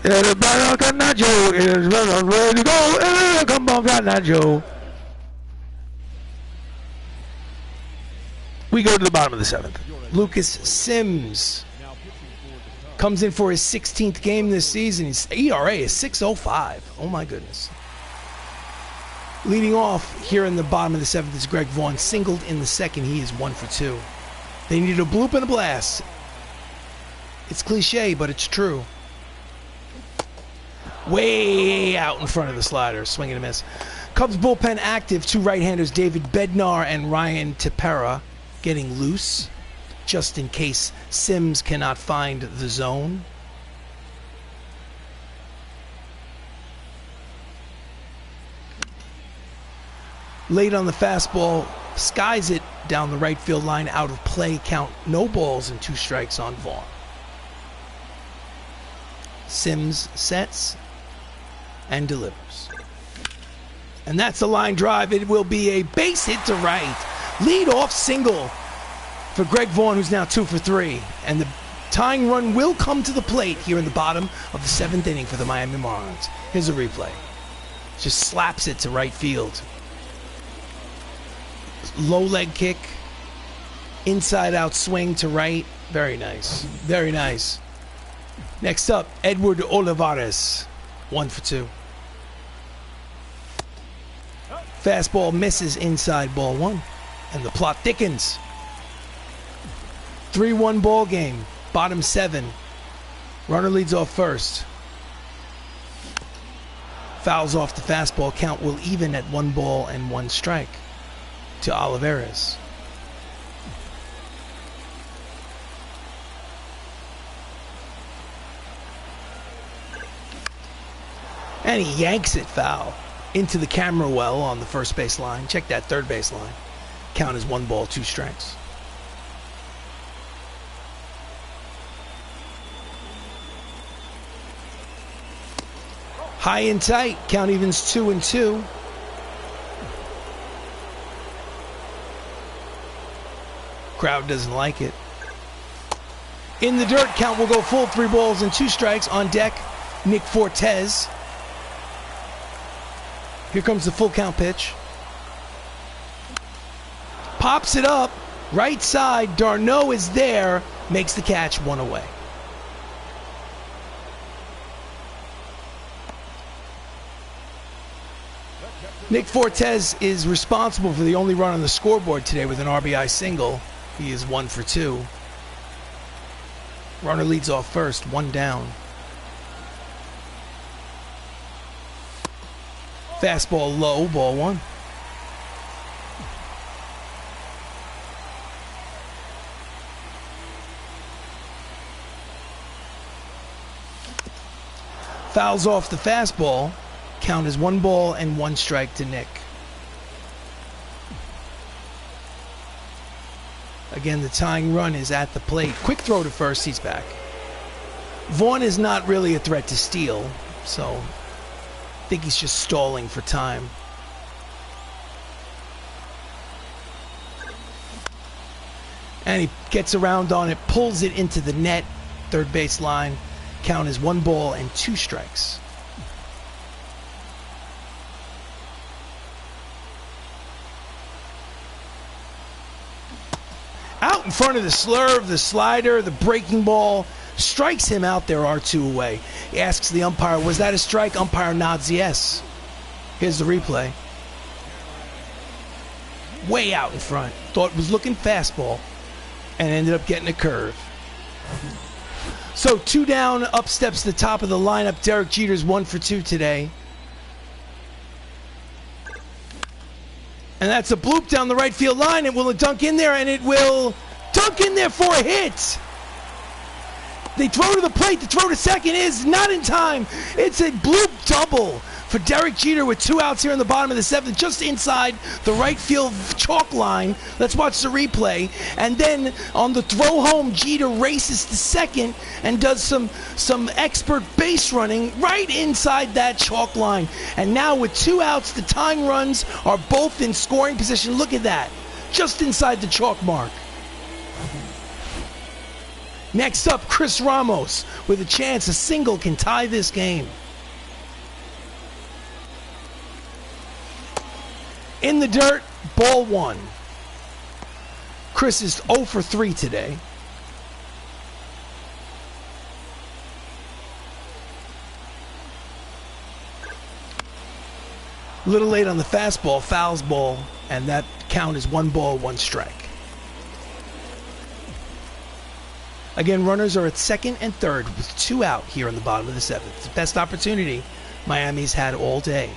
Everybody got Nacho is ready to go. Come on, got Nacho. We go to the bottom of the 7th. Lucas Sims comes in for his 16th game this season. His ERA is 6.05. Oh my goodness. Leading off here in the bottom of the 7th is Greg Vaughn. Singled in the 2nd. He is 1 for 2. They needed a bloop and a blast. It's cliche, but it's true. Way out in front of the slider. Swing and a miss. Cubs bullpen active. 2 right-handers, David Bednar and Ryan Tepera, getting loose just in case Sims cannot find the zone. Late on the fastball, skies it down the right field line, out of play. Count no balls and 2 strikes on Vaughn. Sims sets and delivers. And that's a line drive. It will be a base hit to right. Lead-off single for Greg Vaughn, who's now 2 for 3. And the tying run will come to the plate here in the bottom of the 7th inning for the Miami Marlins. Here's a replay. Just slaps it to right field. low leg kick, inside out swing to right. Very nice. Very nice. Next up, Edward Olivares. 1 for 2. Fastball misses inside, ball 1. And the plot thickens. 3-1 ball game. Bottom 7. Runner leads off first. Fouls off the fastball. Count will even at 1 ball and 1 strike to Olivares. And he yanks it foul into the camera well on the first base line. Check that third base line. Count is 1 ball, 2 strikes. High and tight. Count evens 2-2. Crowd doesn't like it. In the dirt, count will go full. 3 balls and 2 strikes. On deck, Nick Fortes. Here comes the full count pitch. Pops it up. Right side. Darno is there. Makes the catch. 1 away. Nick Fortes is responsible for the only run on the scoreboard today with an RBI single. He is 1 for 2. Runner leads off first. 1 down. Fastball low, ball 1. Fouls off the fastball. Count is 1 ball and 1 strike to Nick. Again, the tying run is at the plate. Quick throw to first, he's back. Vaughn is not really a threat to steal, so I think he's just stalling for time. And he gets around on it, pulls it into the net, third base line. Count is 1 ball and 2 strikes. Out in front of the slurve, the slider, the breaking ball, strikes him out there, R2 away. He asks the umpire, was that a strike? Umpire nods yes. Here's the replay. Way out in front. Thought was looking fastball and ended up getting a curve. So 2 down, up steps the top of the lineup. Derek Jeter's 1 for 2 today. And that's a bloop down the right field line. It will dunk in there, and it will dunk in there for a hit. They throw to the plate. The throw to second is not in time. It's a bloop double for Derek Jeter with 2 outs here in the bottom of the 7th, just inside the right field chalk line. Let's watch the replay. And then on the throw home, Jeter races to second and does some expert base running right inside that chalk line. And now with 2 outs, the tying runs are both in scoring position. Look at that, just inside the chalk mark. Next up, Chris Ramos with a chance. A single can tie this game. In the dirt, ball 1. Chris is 0 for 3 today. A little late on the fastball, fouls ball, and that count is 1 ball, 1 strike. Again, runners are at second and third with 2 out here in the bottom of the 7th. It's the best opportunity Miami's had all day.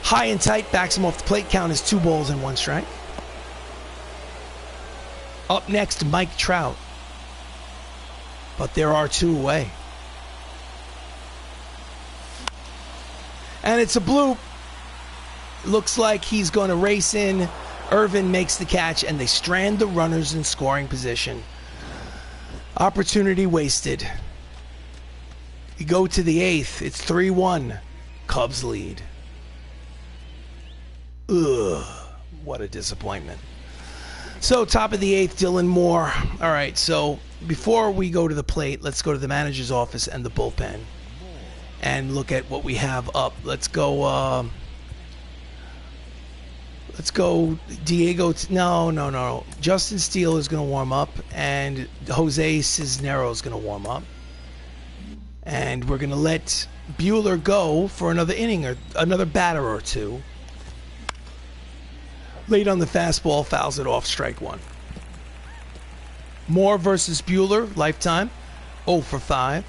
High and tight, backs him off the plate. Count is 2 balls and 1 strike. Up next, Mike Trout. But there are 2 away. And it's a bloop. Looks like he's going to race in. Irvin makes the catch, and they strand the runners in scoring position. Opportunity wasted. You go to the 8th. It's 3-1. Cubs lead. Ugh, what a disappointment. So top of the 8th, Dylan Moore. All right, so before we go to the plate, let's go to the manager's office and the bullpen and look at what we have up. Let's go Let's go Diego. No. Justin Steele is going to warm up, and Jose Cisneros is going to warm up. And we're going to let Buehler go for another inning or another batter or two. Late on the fastball, fouls it off, strike one. Moore versus Buehler, lifetime, 0 for 5.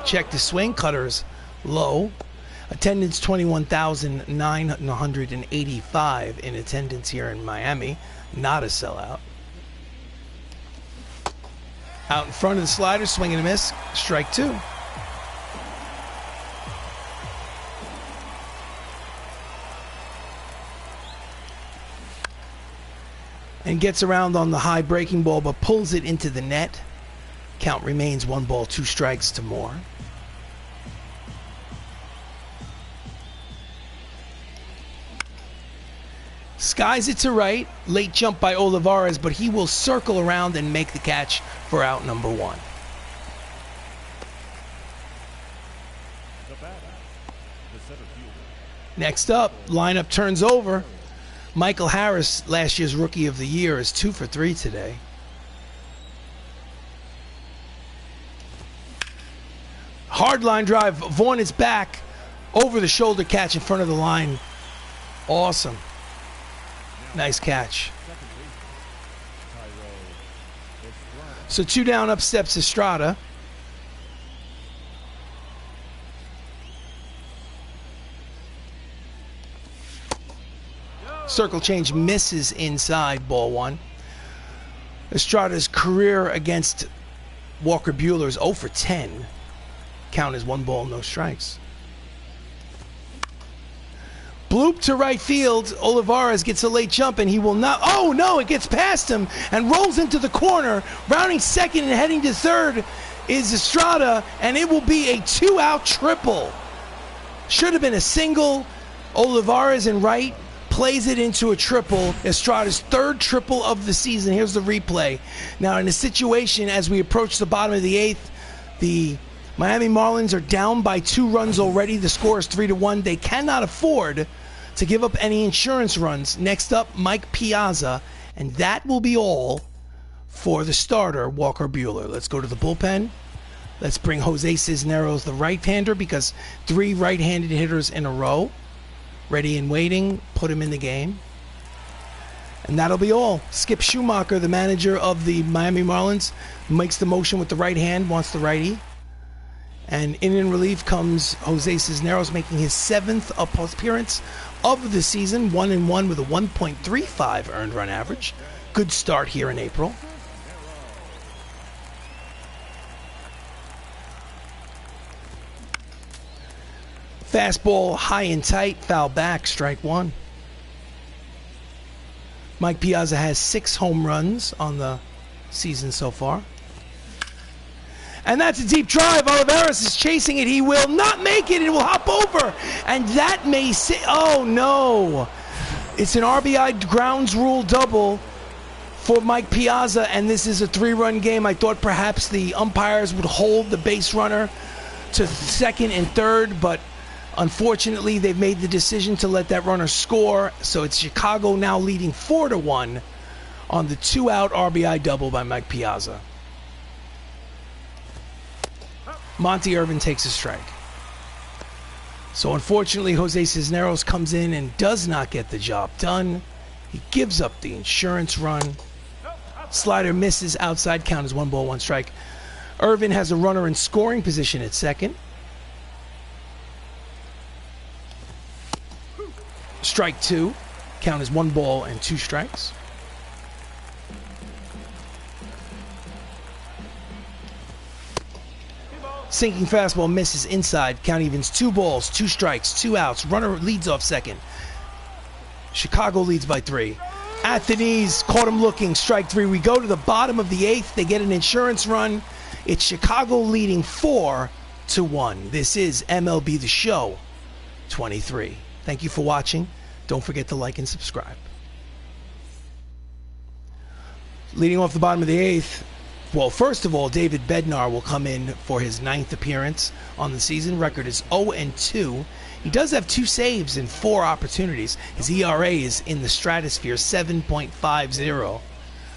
Check the swing, cutters low. Attendance 21,985 in attendance here in Miami. Not a sellout. Out in front of the slider, swing and a miss, strike 2. And gets around on the high breaking ball, but pulls it into the net. Count remains 1 ball, 2 strikes to Moore. Skies it to right. Late jump by Olivares, but he will circle around and make the catch for out number 1. Next up, lineup turns over. Michael Harris, last year's Rookie of the Year, is 2 for 3 today. Hard line drive. Vaughn is back. Over the shoulder catch in front of the line. Awesome. Nice catch. So 2 down, up steps Estrada. Circle change misses inside, ball 1. Estrada's career against Walker Buehler is 0 for 10. Count is 1 ball, no strikes. Bloop to right field. Olivares gets a late jump, and he will not. Oh, no, it gets past him and rolls into the corner. Rounding second and heading to third is Estrada, and it will be a 2-out triple. Should have been a single. Olivares in right plays it into a triple. Estrada's 3rd triple of the season. Here's the replay. Now, in a situation as we approach the bottom of the 8th, the Miami Marlins are down by 2 runs already. The score is 3-1. They cannot afford to give up any insurance runs. Next up, Mike Piazza, and that will be all for the starter, Walker Buehler. Let's go to the bullpen. Let's bring Jose Cisneros, the right-hander, because 3 right-handed hitters in a row. Ready and waiting, put him in the game. And that'll be all. Skip Schumacher, the manager of the Miami Marlins, makes the motion with the right hand, wants the righty. And in relief comes Jose Cisneros, making his 7th appearance of the season, 1-1 with a 1.35 earned run average. Good start here in April. Fastball high and tight, foul back, strike 1. Mike Piazza has 6 home runs on the season so far. And that's a deep drive. Olivares is chasing it. He will not make it. It will hop over. And that may say, oh no. It's an RBI grounds rule double for Mike Piazza, and this is a 3-run game. I thought perhaps the umpires would hold the base runner to second and third, but unfortunately they've made the decision to let that runner score. So it's Chicago now leading 4-1 on the 2-out RBI double by Mike Piazza. Monty Irvin takes a strike. So unfortunately, Jose Cisneros comes in and does not get the job done. He gives up the insurance run. Slider misses outside, count is 1 ball, 1 strike. Irvin has a runner in scoring position at second. Strike 2, count is 1 ball and 2 strikes. Sinking fastball misses inside. Count evens 2 balls, 2 strikes, 2 outs. Runner leads off second. Chicago leads by 3. At the knees, caught him looking. Strike 3. We go to the bottom of the 8th. They get an insurance run. It's Chicago leading 4-1. This is MLB The Show 23. Thank you for watching. Don't forget to like and subscribe. Leading off the bottom of the 8th, Well, first of all, David Bednar will come in for his 9th appearance on the season. Record is 0-2. He does have 2 saves in 4 opportunities. His ERA is in the stratosphere, 7.50.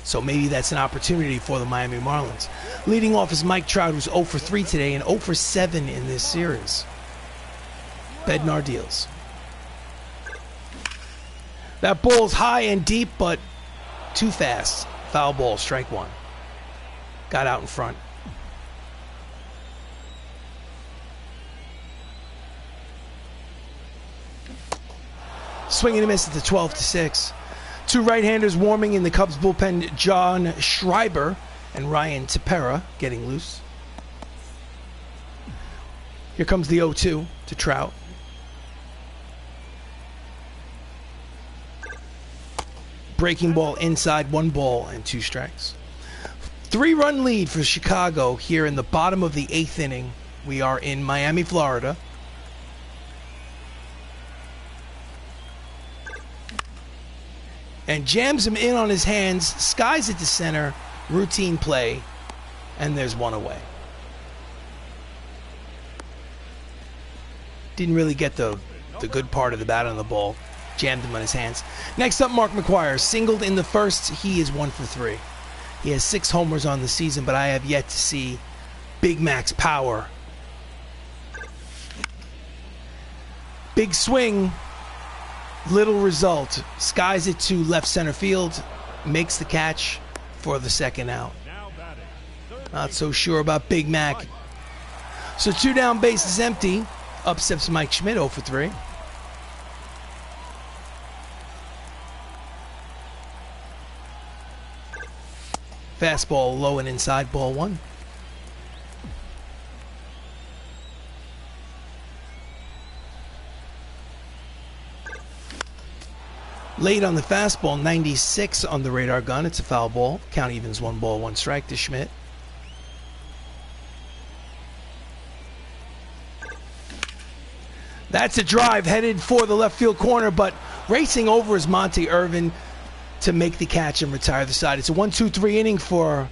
So maybe that's an opportunity for the Miami Marlins. Leading off is Mike Trout, who's 0-3 today and 0-7 in this series. Bednar deals. That ball's high and deep, but too fast. Foul ball, strike 1. Got out in front. Swing and a miss at the 12-6. 2 right-handers warming in the Cubs bullpen, John Schreiber and Ryan Tepera getting loose. Here comes the 0-2 to Trout. Breaking ball inside, 1 ball and 2 strikes. 3-run lead for Chicago here in the bottom of the 8th inning. We are in Miami, Florida. And jams him in on his hands, skies it to center, routine play, and there's 1 away. Didn't really get the good part of the bat on the ball. Jammed him on his hands. Next up, Mark McGwire. Singled in the first. He is 1-for-3. He has 6 homers on the season, but I have yet to see Big Mac's power. Big swing. Little result. Skies it to left center field. Makes the catch for the 2nd out. Not so sure about Big Mac. So 2 down, bases empty. Up steps Mike Schmidt, 0-for-3. Fastball low and inside, ball 1. Late on the fastball, 96 on the radar gun. It's a foul ball. Count evens, 1 ball, 1 strike to Schmidt. That's a drive headed for the left field corner, but racing over is Monty Irvin to make the catch and retire the side. It's a 1-2-3 inning for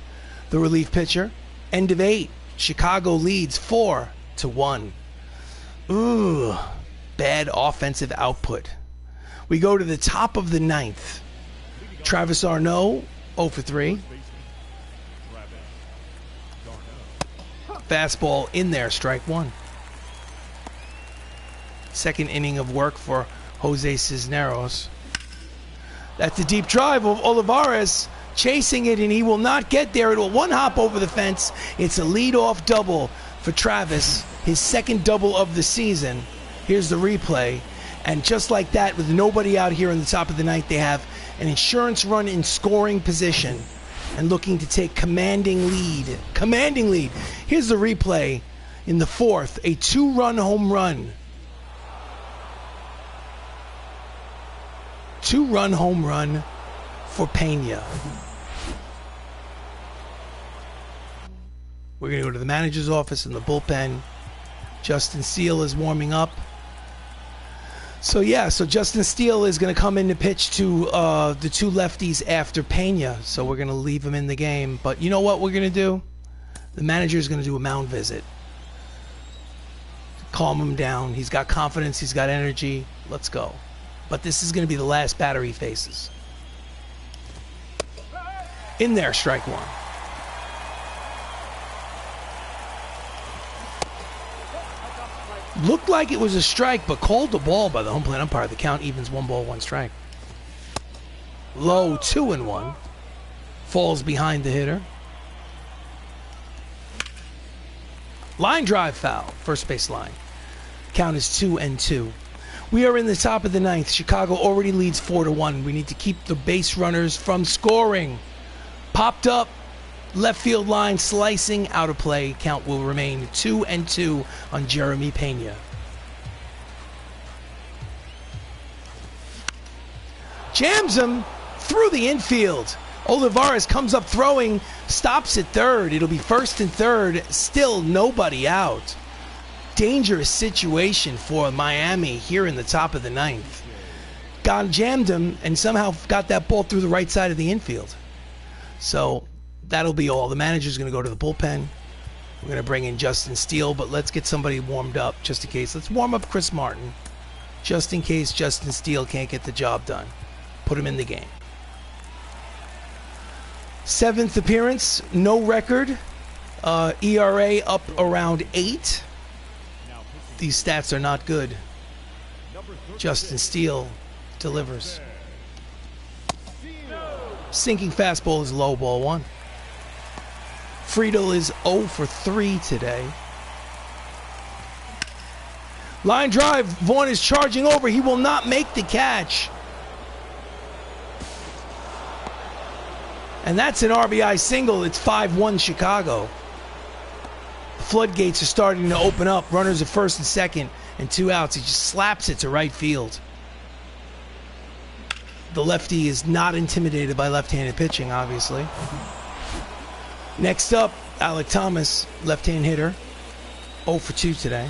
the relief pitcher. End of 8. Chicago leads 4-1. Ooh, bad offensive output. We go to the top of the 9th. Travis Arnaud, 0-for-3. Fastball in there, strike 1. 2nd inning of work for Jose Cisneros. That's a deep drive of Olivares chasing it, and he will not get there. It will 1 hop over the fence. It's a leadoff double for Travis, his 2nd double of the season. Here's the replay. And just like that, with nobody out here in the top of the 9th, they have an insurance run in scoring position and looking to take commanding lead. Commanding lead. Here's the replay in the 4th. A 2-run home run. 2-run home run for Pena. We're going to go to the manager's office in the bullpen. Justin Steele is warming up. So Justin Steele is going to come in to pitch to the 2 lefties after Pena. So we're going to leave him in the game. But you know what we're going to do? The manager is going to do a mound visit. Calm him down. He's got confidence. He's got energy. Let's go. But this is going to be the last batter he faces. In there, strike 1. Looked like it was a strike, but called the ball by the home plate umpire. The count evens, 1 ball, 1 strike. Low, 2-1. Falls behind the hitter. Line drive foul, first base line. Count is 2-2. We are in the top of the 9th. Chicago already leads 4-1. We need to keep the base runners from scoring. Popped up, left field line slicing, out of play. Count will remain 2-2 on Jeremy Pena. Jams him through the infield. Olivares comes up throwing, stops at 3rd. It'll be 1st and 3rd. Still nobody out. Dangerous situation for Miami here in the top of the 9th. Jammed him and somehow got that ball through the right side of the infield. So that'll be all. The manager's going to go to the bullpen. We're going to bring in Justin Steele, but let's get somebody warmed up just in case. Let's warm up Chris Martin just in case Justin Steele can't get the job done. Put him in the game. 7th appearance, no record. ERA up around 8. These stats are not good. Justin Steele delivers. Sinking fastball is low, ball 1. Friedel is 0 for 3 today. Line drive. Vaughn is charging over. He will not make the catch. And that's an RBI single. It's 5-1 Chicago. Floodgates are starting to open up. Runners at first and second and 2 outs. He just slaps it to right field. The lefty is not intimidated by left-handed pitching, obviously. Next up, Alek Thomas, left-hand hitter. 0 for 2 today.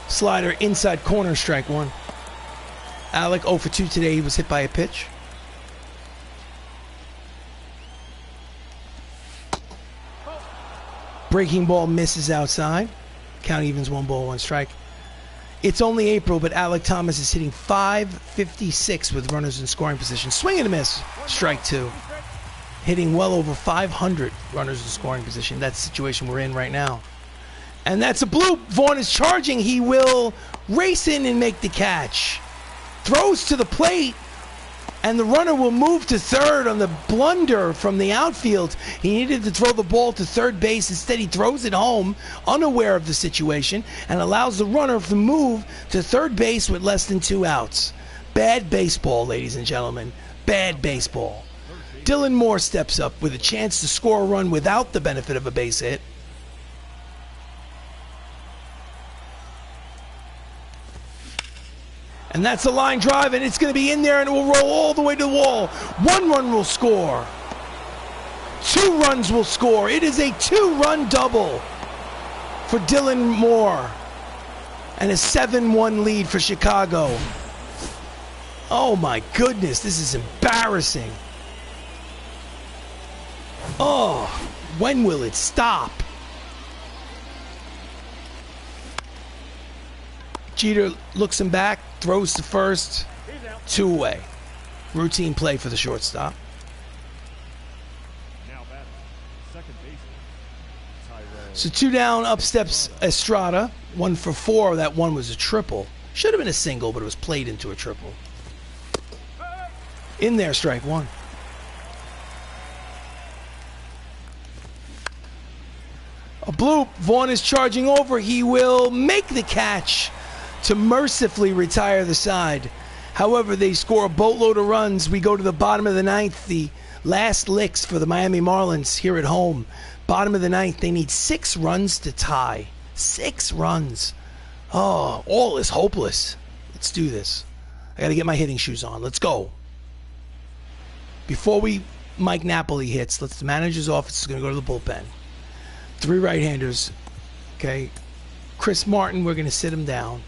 Slider inside corner, strike 1. Alek 0 for 2 today. He was hit by a pitch. Breaking ball misses outside. Count evens, 1 ball, 1 strike. It's only April, but Alek Thomas is hitting .556 with runners in scoring position. Swing and a miss, strike 2. Hitting well over 500 runners in scoring position. That's the situation we're in right now. And that's a bloop. Vaughn is charging. He will race in and make the catch. Throws to the plate, and the runner will move to third on the blunder from the outfield. He needed to throw the ball to third base. Instead, he throws it home, unaware of the situation, and allows the runner to move to third base with less than 2 outs. Bad baseball, ladies and gentlemen. Bad baseball. Dylan Moore steps up with a chance to score a run without the benefit of a base hit. And that's a line drive, and it's going to be in there, and it will roll all the way to the wall. 1 run will score. 2 runs will score. It is a 2-run double for Dylan Moore. And a 7-1 lead for Chicago. Oh my goodness, this is embarrassing. Oh, when will it stop? Jeter looks him back, throws to first, 2 away. Routine play for the shortstop. So 2 down, up steps Estrada. 1 for 4. That one was a triple. Should have been a single, but it was played into a triple. In there, strike 1. A bloop. Vaughn is charging over. He will make the catch to mercifully retire the side. However, they score a boatload of runs. We go to the bottom of the 9th. The last licks for the Miami Marlins here at home. Bottom of the 9th. They need 6 runs to tie. 6 runs. Oh, all is hopeless. Let's do this. I got to get my hitting shoes on. Let's go. Before Mike Napoli hits, the manager's office is going to go to the bullpen. 3 right-handers. Okay. Chris Martin, we're going to sit him down.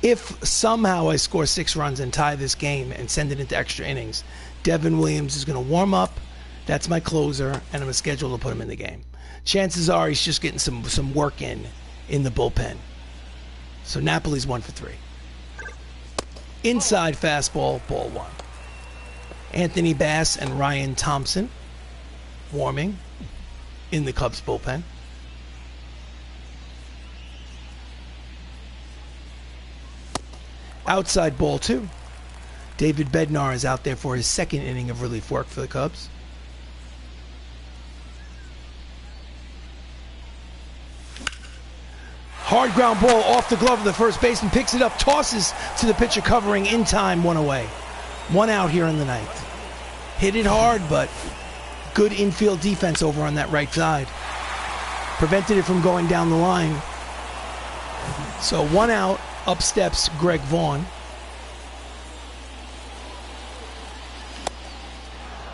If somehow I score 6 runs and tie this game and send it into extra innings, Devin Williams is going to warm up. That's my closer, and I'm going to schedule to put him in the game. Chances are he's just getting some work in the bullpen. So Napoli's 1 for 3. Inside fastball, ball 1. Anthony Bass and Ryan Thompson warming in the Cubs bullpen. Outside ball 2. David Bednar is out there for his 2nd inning of relief work for the Cubs. Hard ground ball off the glove of the first baseman, picks it up, tosses to the pitcher covering in time, 1 away. 1 out here in the 9th. Hit it hard, but good infield defense over on that right side. Prevented it from going down the line. So 1 out. Up steps Greg Vaughn.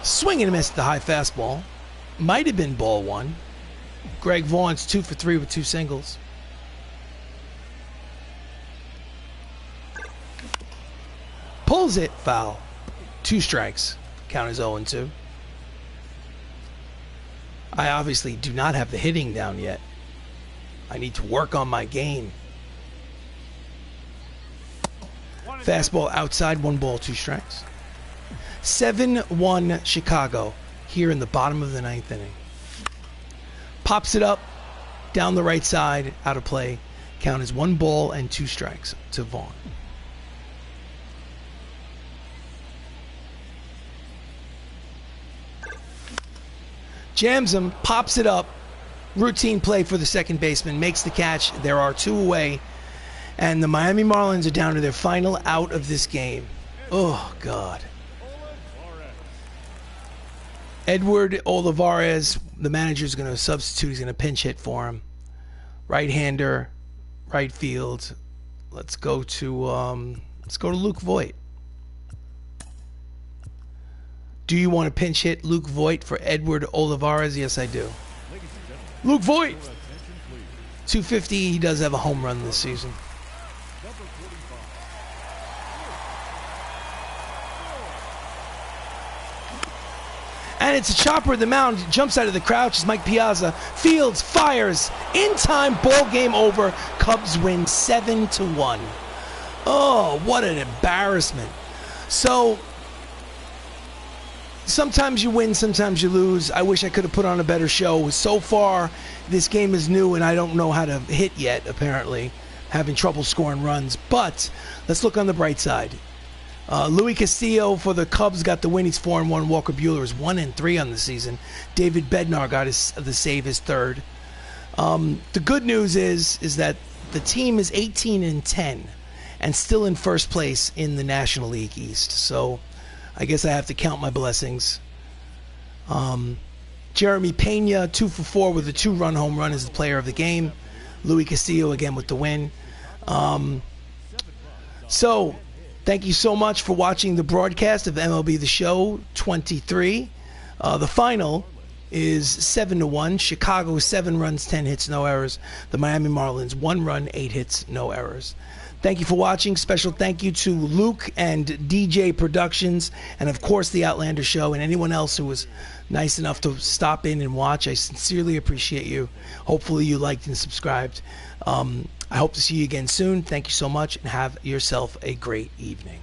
Swing and a miss at the high fastball. Might have been ball 1. Greg Vaughn's 2 for 3 with 2 singles. Pulls it, foul. 2 strikes. Count is 0-2. I obviously do not have the hitting down yet. I need to work on my game. Fastball outside, 1 ball, 2 strikes. 7-1 Chicago here in the bottom of the 9th inning. Pops it up down the right side, out of play. Count is 1 ball and 2 strikes to Vaughn. Jams him, pops it up. Routine play for the second baseman, makes the catch. There are 2 away, and the Miami Marlins are down to their final out of this game. Oh, God. Edward Olivares, the manager's going to substitute. He's going to pinch hit for him. Right-hander, right field. Let's go to Luke Voit. Do you want to pinch hit Luke Voit for Edward Olivares? Yes, I do. Luke Voit, 250. He does have a home run this season. And it's a chopper at the mound. Jumps out of the crouch. It's Mike Piazza. Fields, fires. In time, ball game over. Cubs win 7-1. Oh, what an embarrassment. So, sometimes you win, sometimes you lose. I wish I could have put on a better show. So far, this game is new, and I don't know how to hit yet, apparently. Having trouble scoring runs. But let's look on the bright side. Louis Castillo for the Cubs got the win. He's 4-1. Walker Buehler is 1-3 on the season. David Bednar got the save, his 3rd. The good news is that the team is 18-10 and still in first place in the National League East. So I guess I have to count my blessings. Jeremy Pena, 2 for 4 with a 2-run home run, is the player of the game. Louis Castillo again with the win. So thank you so much for watching the broadcast of MLB The Show 23. The final is 7-1. Chicago, 7 runs, 10 hits, no errors. The Miami Marlins, 1 run, 8 hits, no errors. Thank you for watching. Special thank you to Luke and DJ Productions, and of course the Outlander Show, and anyone else who was nice enough to stop in and watch. I sincerely appreciate you. Hopefully you liked and subscribed. I hope to see you again soon. Thank you so much, and have yourself a great evening.